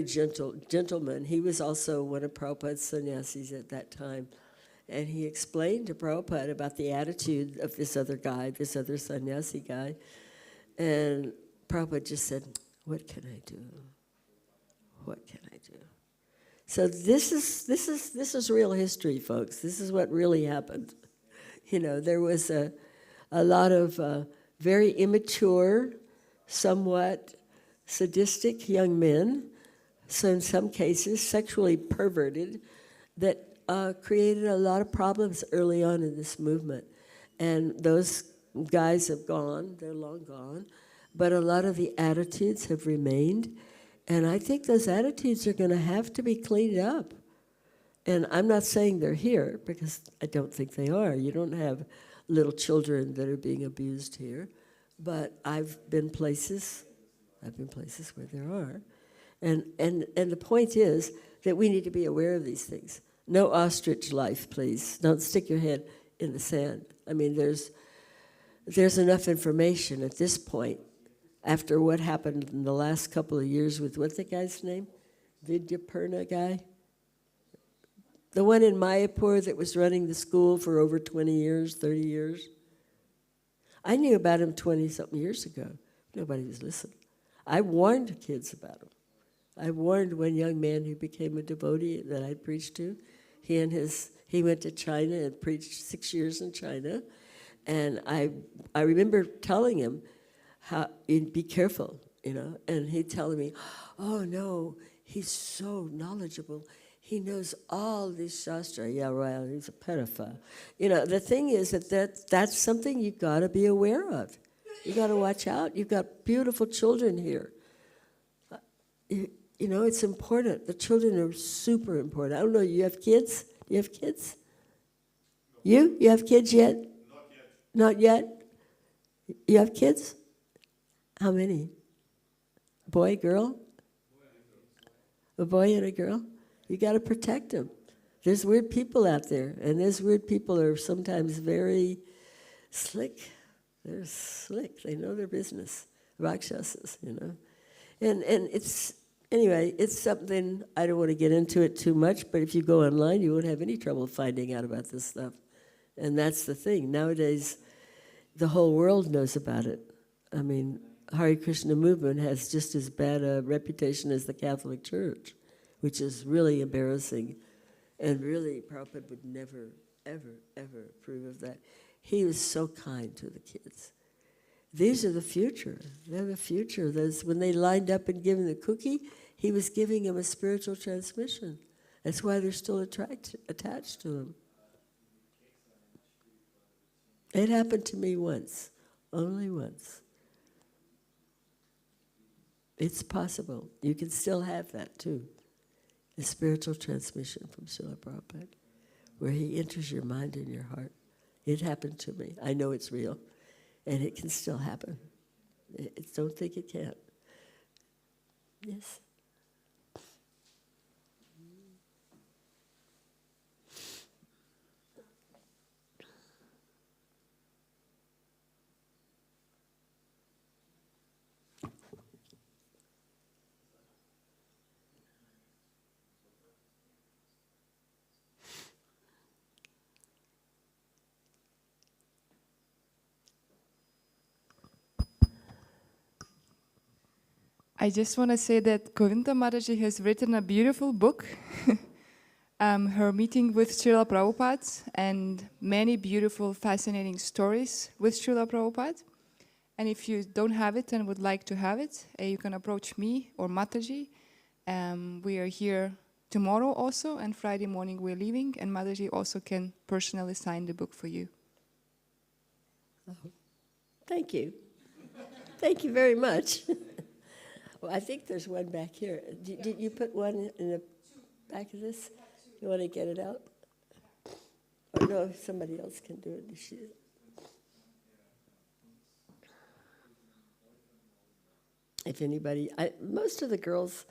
[SPEAKER 1] gentleman. He was also one of Prabhupada's sannyasis at that time. And he explained to Prabhupada about the attitude of this other guy, this other sannyasi guy. And Prabhupada just said, what can I do? What can I do? So this is real history, folks. This is what really happened. You know, there was a lot of very immature, somewhat sadistic young men, so in some cases sexually perverted, that created a lot of problems early on in this movement. And those guys have gone, they're long gone, but a lot of the attitudes have remained. And I think those attitudes are going to have to be cleaned up. And I'm not saying they're here, because I don't think they are. You don't have little children that are being abused here. But I've been places where there are. And the point is that we need to be aware of these things. No ostrich life, please. Don't stick your head in the sand. I mean, there's enough information at this point, after what happened in the last couple of years with, what's the guy's name? Vidyapurna guy. The one in Mayapur that was running the school for over 20 years, 30 years. I knew about him 20-something years ago. Nobody was listening. I warned kids about him. I warned one young man who became a devotee that I preached to. He went to China and preached 6 years in China. And I remember telling him, be careful, and he'd tell me, oh no, he's so knowledgeable. He knows all these shastra. Yeah, well, he's a pedophile. The thing is that's something you've got to be aware of. You got to watch out. You've got beautiful children here. It's important. The children are super important. I don't know, you have kids? Do you have kids? You? You have kids yet? Not yet. Not yet? You have kids? How many? Boy, girl? A boy and a girl? You got to protect them. There's weird people out there, and those weird people are sometimes very slick. They're slick. They know their business. Rakshasas, And it's something, I don't want to get into it too much, but if you go online, you won't have any trouble finding out about this stuff. And that's the thing. Nowadays, the whole world knows about it. I mean, Hare Krishna movement has just as bad a reputation as the Catholic Church, which is really embarrassing. And really, Prabhupada would never, ever, ever approve of that. He was so kind to the kids. These are the future. They're the future. When they lined up and gave him the cookie, he was giving them a spiritual transmission. That's why they're still attached to him. It happened to me once, only once. It's possible. You can still have that too. The spiritual transmission from Srila Prabhupada, where he enters your mind and your heart. It happened to me. I know it's real. And it can still happen. Don't think it can't. Yes?
[SPEAKER 4] I just want to say that Govinda Mataji has written a beautiful book, her meeting with Srila Prabhupada, and many beautiful, fascinating stories with Srila Prabhupada. And if you don't have it and would like to have it, you can approach me or Mataji. We are here tomorrow also, and Friday morning we're leaving, and Mataji also can personally sign the book for you.
[SPEAKER 1] Oh, thank you. Thank you very much. Well, I think there's one back here. Did you put one in the back of this? You want to get it out? Or no, if somebody else can do it. If anybody, most of the girls,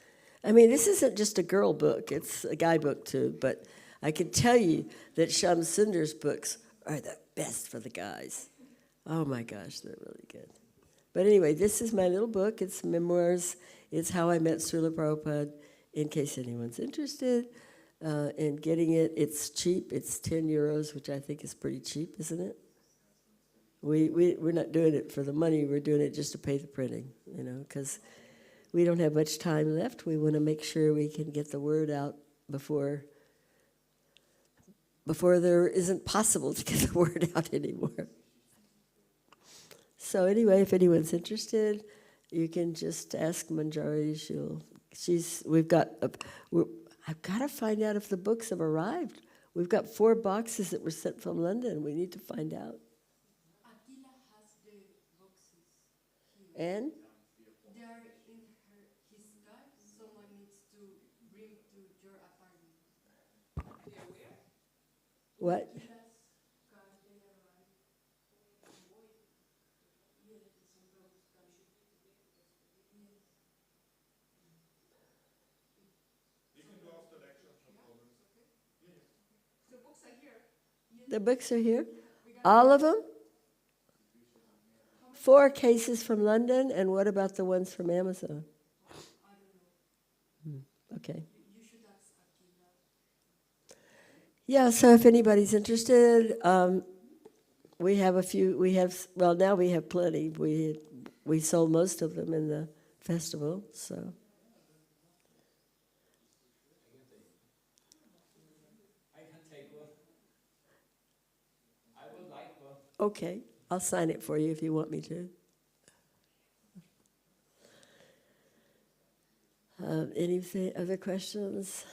[SPEAKER 1] this isn't just a girl book, it's a guy book too, but I can tell you that Shyam Sundar's books are the best for the guys. Oh my gosh, they're really good. But anyway, this is my little book. It's memoirs. It's how I met Srila Prabhupada, in case anyone's interested in getting it. It's cheap. It's 10 euros, which I think is pretty cheap, isn't it? We're not doing it for the money. We're doing it just to pay the printing, because we don't have much time left. We want to make sure we can get the word out before there isn't possible to get the word out anymore. So anyway, if anyone's interested, you can just ask Manjari. I've got to find out if the books have arrived. We've got 4 boxes that were sent from London. We need to find out.
[SPEAKER 5] Akila has the boxes here.
[SPEAKER 1] And?
[SPEAKER 5] They are in his car. Someone needs to bring to your apartment. They are where?
[SPEAKER 1] What?
[SPEAKER 5] Akila's car, they arrived.
[SPEAKER 3] You can go after lecture, no problem.
[SPEAKER 5] The books are here.
[SPEAKER 1] The books are here? All of them? 4 cases from London, and what about the ones from Amazon?
[SPEAKER 5] I don't know.
[SPEAKER 1] Okay.
[SPEAKER 5] You should ask Akila.
[SPEAKER 1] Yeah, so if anybody's interested, we have a few, well, now we have plenty. We sold most of them in the festival, so.
[SPEAKER 2] I can take one. I would like one.
[SPEAKER 1] Okay, I'll sign it for you if you want me to. Anything, other questions?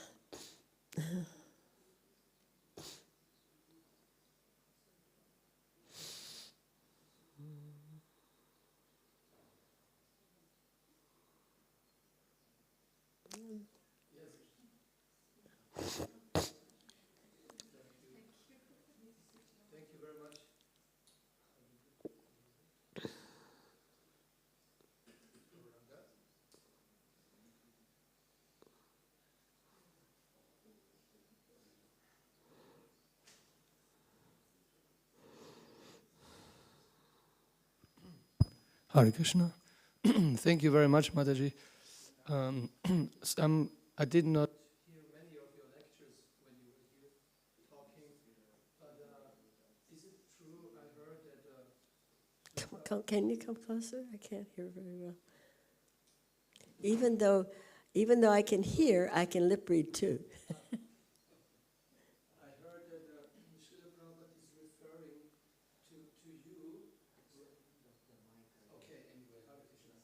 [SPEAKER 3] Thank you very much. Hare Krishna. Thank you very much, Mataji. I did not hear many of your lectures when you were here talking, but is it true? I heard that.
[SPEAKER 1] Can you come closer? I can't hear very well. Even though I can hear, I can lip read too.
[SPEAKER 3] I heard that Srila Prabhupada is referring to you. Okay, anyway, Hare Krishna.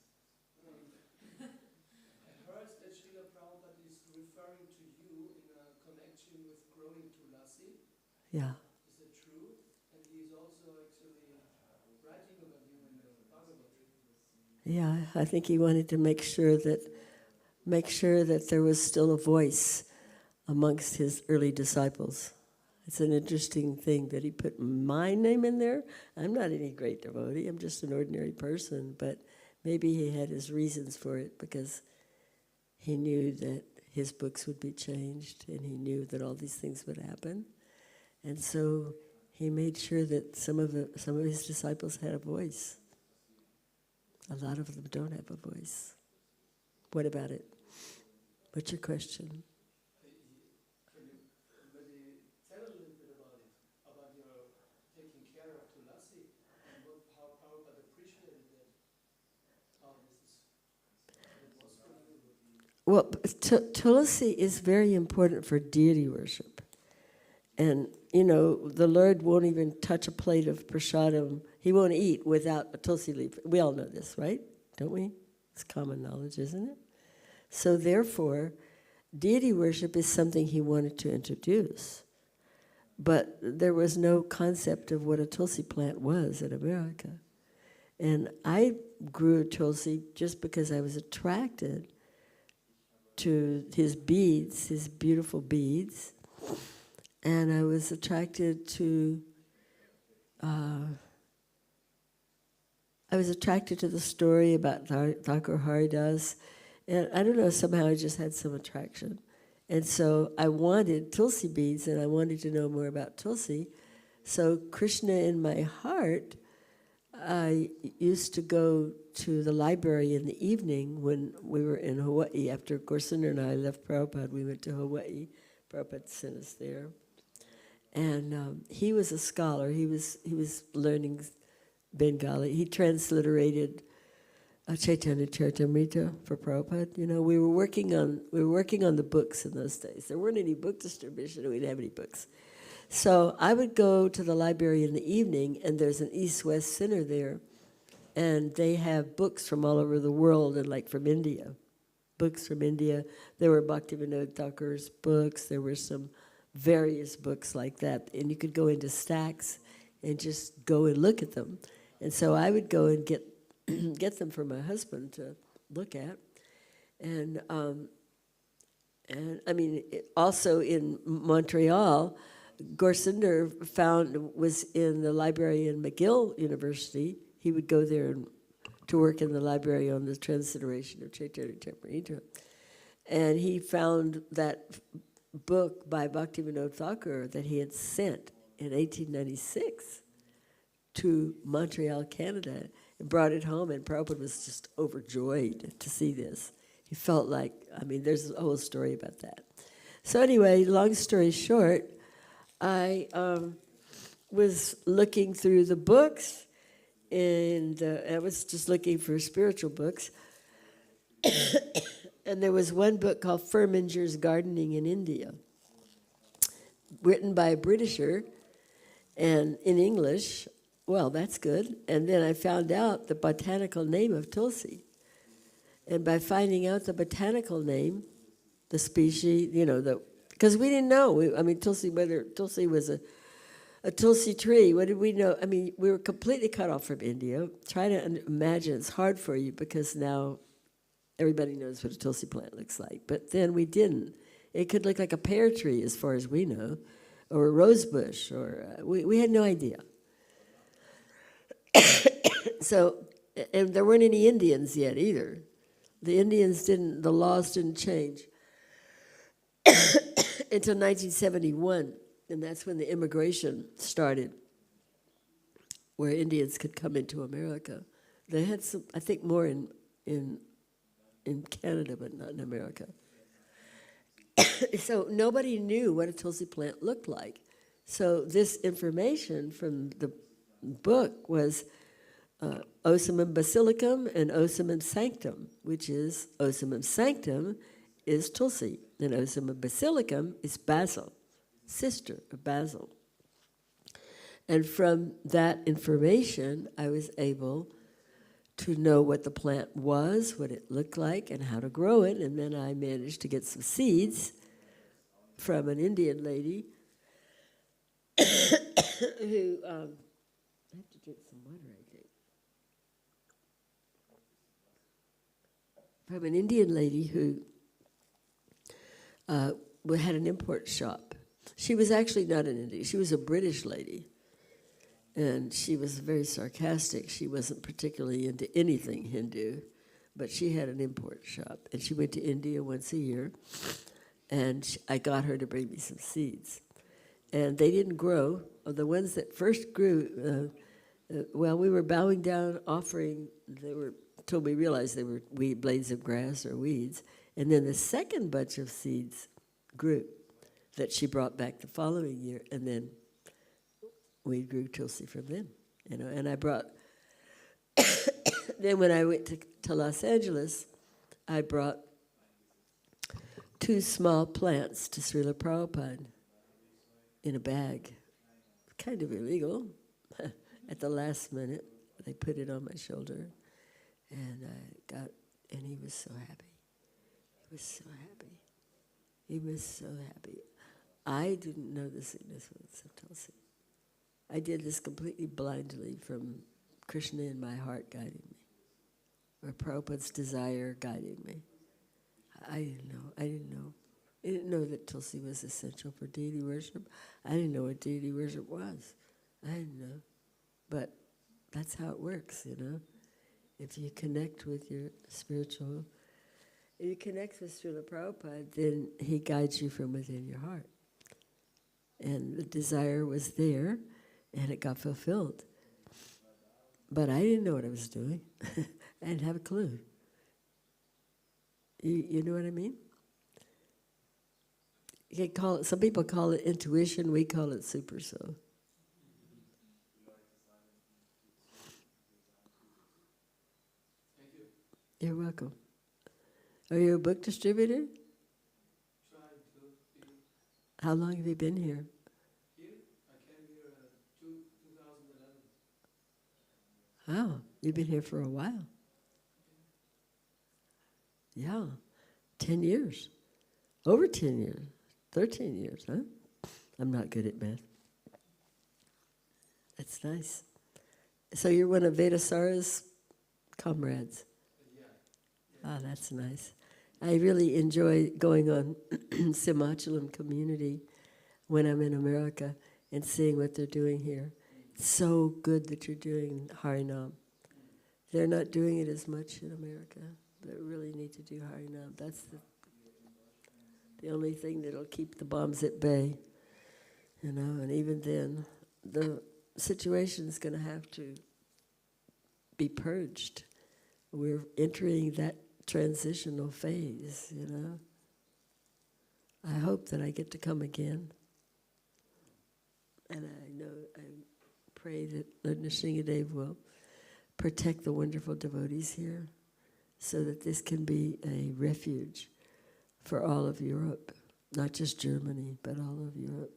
[SPEAKER 3] I heard that Srila Prabhupada is referring to you in a connection with growing tulasi.
[SPEAKER 1] Yeah.
[SPEAKER 3] Is it true? And he is also actually writing about you in the Bhagavad Gita.
[SPEAKER 1] Yeah, I think he wanted to make sure that there was still a voice amongst his early disciples. It's an interesting thing that he put my name in there. I'm not any great devotee, I'm just an ordinary person, but maybe he had his reasons for it because he knew that his books would be changed and he knew that all these things would happen. And so he made sure that some of his disciples had a voice. A lot of them don't have a voice. What about it? What's your question?
[SPEAKER 3] Can you maybe tell a little bit about your taking care of tulasi and how Prabhupada appreciated that? How this was for you?
[SPEAKER 1] Well, Tulasi is very important for deity worship. And, the Lord won't even touch a plate of prasadam. He won't eat without a tulsi leaf. We all know this, right? Don't we? It's common knowledge, isn't it? So therefore, deity worship is something he wanted to introduce. But there was no concept of what a tulsi plant was in America. And I grew tulsi just because I was attracted to his beads, his beautiful beads. And I was attracted to the story about Thakur Haridas. And I don't know, somehow I just had some attraction. And so I wanted Tulsi beads, and I wanted to know more about Tulsi. So Krishna in my heart, I used to go to the library in the evening when we were in Hawaii. After Govinda and I left Prabhupada, we went to Hawaii. Prabhupada sent us there. And he was a scholar. He was learning Bengali. He transliterated Chaitanya Charitamrita for Prabhupada. We were working on the books in those days. There weren't any book distribution. We didn't have any books. So I would go to the library in the evening, and there's an East-West Center there, and they have books from all over the world, and like from India. Books from India. There were Bhaktivinoda Thakur's books. There were some various books like that, and you could go into stacks and just go and look at them. And so I would go and get them for my husband to look at. And I mean, also in Montreal, Gorsinder was in the library in McGill University. He would go there to work in the library on the transliteration of Chaitanya Charitamrita. And he found that book by Bhaktivinoda Thakur that he had sent in 1896 to Montreal, Canada, and brought it home, and Prabhupada was just overjoyed to see this. He felt like, I mean, there's a whole story about that. So anyway, long story short, I was looking through the books, and I was just looking for spiritual books. And there was one book called Firminger's Gardening in India, written by a Britisher, and in English. Well, that's good. And then I found out the botanical name of Tulsi. And by finding out the botanical name, the species, because we didn't know. I mean, Tulsi, whether Tulsi was a Tulsi tree, what did we know? I mean, we were completely cut off from India. Try to imagine, it's hard for you because now everybody knows what a Tulsi plant looks like. But then we didn't. It could look like a pear tree as far as we know, or a rose bush, or we had no idea. So, and there weren't any Indians yet either. The laws didn't change until 1971, and that's when the immigration started, where Indians could come into America. They had some, I think, more in Canada, but not in America. So nobody knew what a Tulsi plant looked like. So this information from the book was Ocimum basilicum and Ocimum sanctum, which is Ocimum sanctum is Tulsi, and Ocimum basilicum is basil, sister of basil. And from that information, I was able to know what the plant was, what it looked like, and how to grow it. And then I managed to get some seeds from an Indian lady who, I have to drink some water, I think. From an Indian lady who had an import shop. She was actually not an Indian, she was a British lady. And she was very sarcastic. She wasn't particularly into anything Hindu, but she had an import shop. And she went to India once a year, and I got her to bring me some seeds. And they didn't grow. The ones that first grew, we were bowing down, offering, until we realized they were blades of grass or weeds. And then the second bunch of seeds grew that she brought back the following year, and then we grew Tulsi from them, and I brought, then when I went to Los Angeles, I brought 2 small plants to Srila Prabhupada in a bag. Kind of illegal. At the last minute, they put it on my shoulder, and he was so happy. He was so happy. He was so happy. I didn't know the significance of Tulsi. I did this completely blindly from Krishna in my heart guiding me, or Prabhupada's desire guiding me. I didn't know. I didn't know that Tulsi was essential for deity worship. I didn't know what deity worship was. I didn't know. But that's how it works, If you connect with your spiritual, if you connect with Srila Prabhupada, then he guides you from within your heart. And the desire was there, and it got fulfilled. But I didn't know what I was doing. I didn't have a clue. You know what I mean? You can call it, some people call it intuition, we call it super soul. You're welcome. Are you a book distributor? How long have you been here? Wow, you've been here for a while. Yeah, 10 years. Over 10 years. 13 years, huh? I'm not good at math. That's nice. So you're one of Vedasara's comrades. Ah, that's nice. I really enjoy going on Simachalam community when I'm in America and seeing what they're doing here. It's so good that you're doing Harinam. They're not doing it as much in America. They really need to do Harinam. That's the only thing that'll keep the bombs at bay. And even then, the situation's going to have to be purged. We're entering that transitional phase, you know. I hope that I get to come again. And I pray that Lord Nrsingadev will protect the wonderful devotees here so that this can be a refuge for all of Europe, not just Germany, but all of Europe.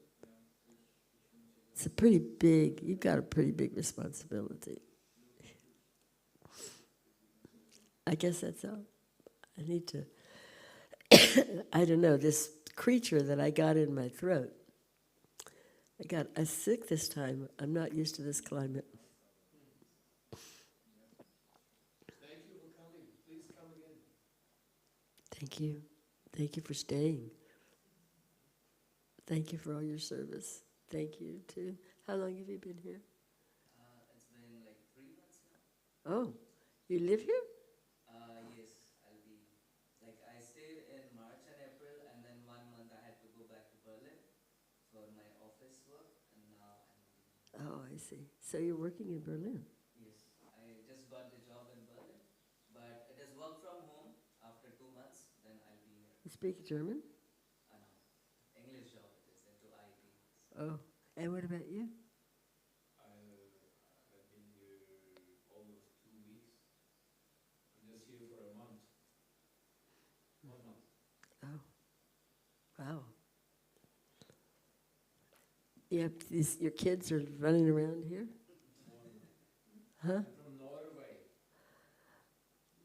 [SPEAKER 1] It's a pretty big, you've got a pretty big responsibility. I guess that's all. I need to, I don't know, this creature that I got in my throat, I got sick this time. I'm not used to this climate.
[SPEAKER 3] Thank you for coming. Please come again.
[SPEAKER 1] Thank you. Thank you for staying. Thank you for all your service. Thank you, too. How long have you been here?
[SPEAKER 2] It's been like 3 months now.
[SPEAKER 1] Oh, you live here?
[SPEAKER 2] Yes, I'll be. Like I stayed in March and April, and then 1 month I had to go back to Berlin for my office work, and now I'm.
[SPEAKER 1] Oh, I see. So you're working in Berlin?
[SPEAKER 2] Yes, I just got the job in Berlin, but it is work from home. After 2 months, then I'll be here.
[SPEAKER 1] You speak German?
[SPEAKER 2] No, English job it is into IT.
[SPEAKER 1] Oh, and what about you?
[SPEAKER 3] I've been here almost 2 weeks. I'm just here for a month. 1 month.
[SPEAKER 1] Oh, wow. Yeah, your kids are running around here? Huh?
[SPEAKER 3] I'm from Norway.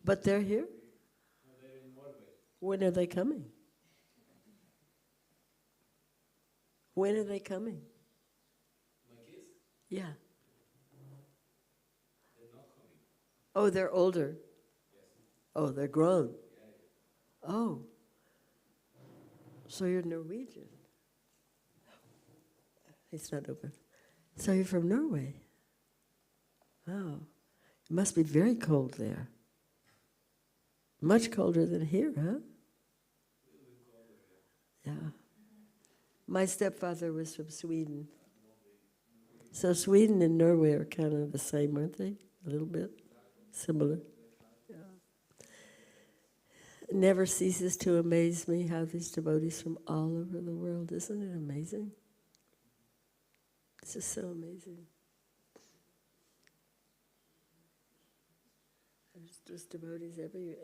[SPEAKER 1] But they're here?
[SPEAKER 3] No, they're in Norway.
[SPEAKER 1] When are they coming? When are they coming?
[SPEAKER 3] My kids,
[SPEAKER 1] Yeah.
[SPEAKER 3] they're not coming.
[SPEAKER 1] Oh, they're older.
[SPEAKER 3] Yes.
[SPEAKER 1] Oh, they're grown.
[SPEAKER 3] Yeah, yeah.
[SPEAKER 1] Oh. So you're Norwegian. It's not open. So you're from Norway. Oh. It must be very cold there. Much colder than here, huh?
[SPEAKER 3] A little bit colder, yeah.
[SPEAKER 1] Yeah. My stepfather was from Sweden. So Sweden and Norway are kind of the same, aren't they? A little bit similar. Yeah. It never ceases to amaze me how these devotees from all over the world, isn't it amazing? It's just so amazing. There's just devotees everywhere.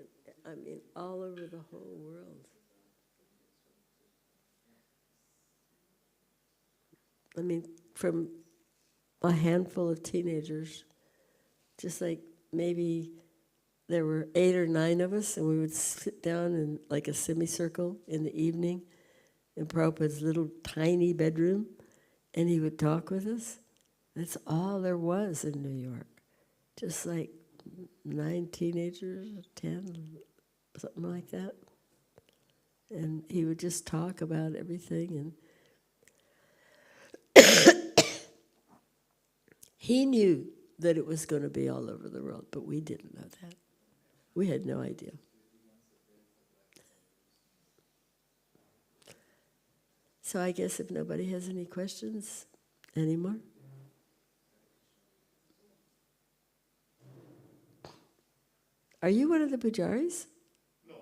[SPEAKER 1] I mean, all over the whole world. I mean, from a handful of teenagers, just like maybe there were 8 or 9 of us, and we would sit down in like a semicircle in the evening in Prabhupada's little tiny bedroom, and he would talk with us. That's all there was in New York. Just like 9 teenagers, 10, something like that. And he would just talk about everything, and he knew that it was going to be all over the world, but we didn't know that. We had no idea. So I guess if nobody has any questions anymore. Are you one of the pujaris?
[SPEAKER 3] No,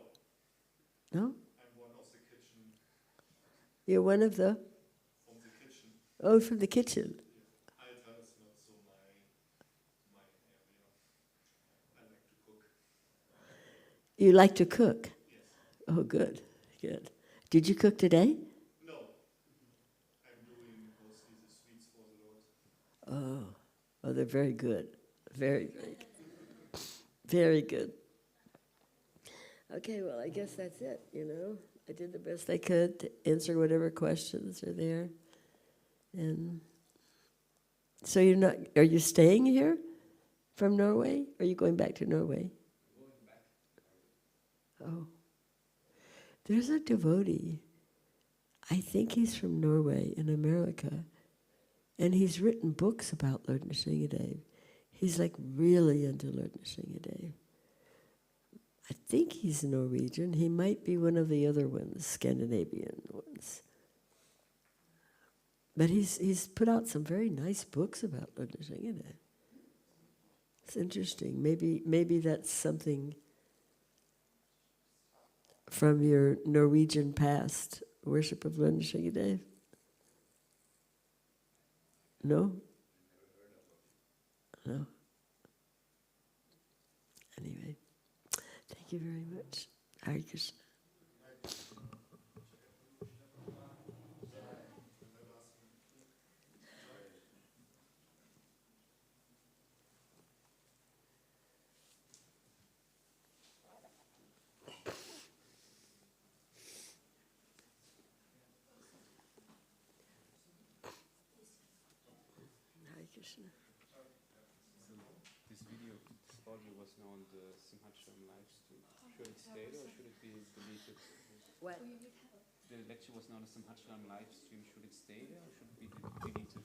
[SPEAKER 1] No?
[SPEAKER 3] I'm one of the kitchen,
[SPEAKER 1] You're one of the,
[SPEAKER 3] from the kitchen.
[SPEAKER 1] oh, from the kitchen.
[SPEAKER 3] Altar is not so my area. I like to cook.
[SPEAKER 1] You like to cook?
[SPEAKER 3] Yes.
[SPEAKER 1] Oh, good, good. Did you cook today?
[SPEAKER 3] No. I'm doing mostly the sweets for the Lord.
[SPEAKER 1] Oh, they're very good. Very, very good. Very good. Okay, well, I guess that's it, you know. I did the best I could to answer whatever questions are there. And so you're not, are you staying here from Norway? Or are you going back to Norway?
[SPEAKER 3] Going back.
[SPEAKER 1] Oh. There's a devotee, I think he's from Norway in America, and he's written books about Lord Nrsingadev. He's like really into Lord Nrsingadev. I think he's Norwegian. He might be one of the other ones, Scandinavian ones. But he's put out some very nice books about Lord Nrsingadev. It's interesting. Maybe that's something from your Norwegian past, worship of Linda Shigadev? No? No. Anyway, thank you very much. Hare Krishna. Hare Krishna.
[SPEAKER 6] This video, this audio was now on the Simhachram live stream. Should it stay there or should it be deleted?
[SPEAKER 1] What?
[SPEAKER 6] The lecture was now on the Simhachram live stream. Should it stay there or should it be deleted?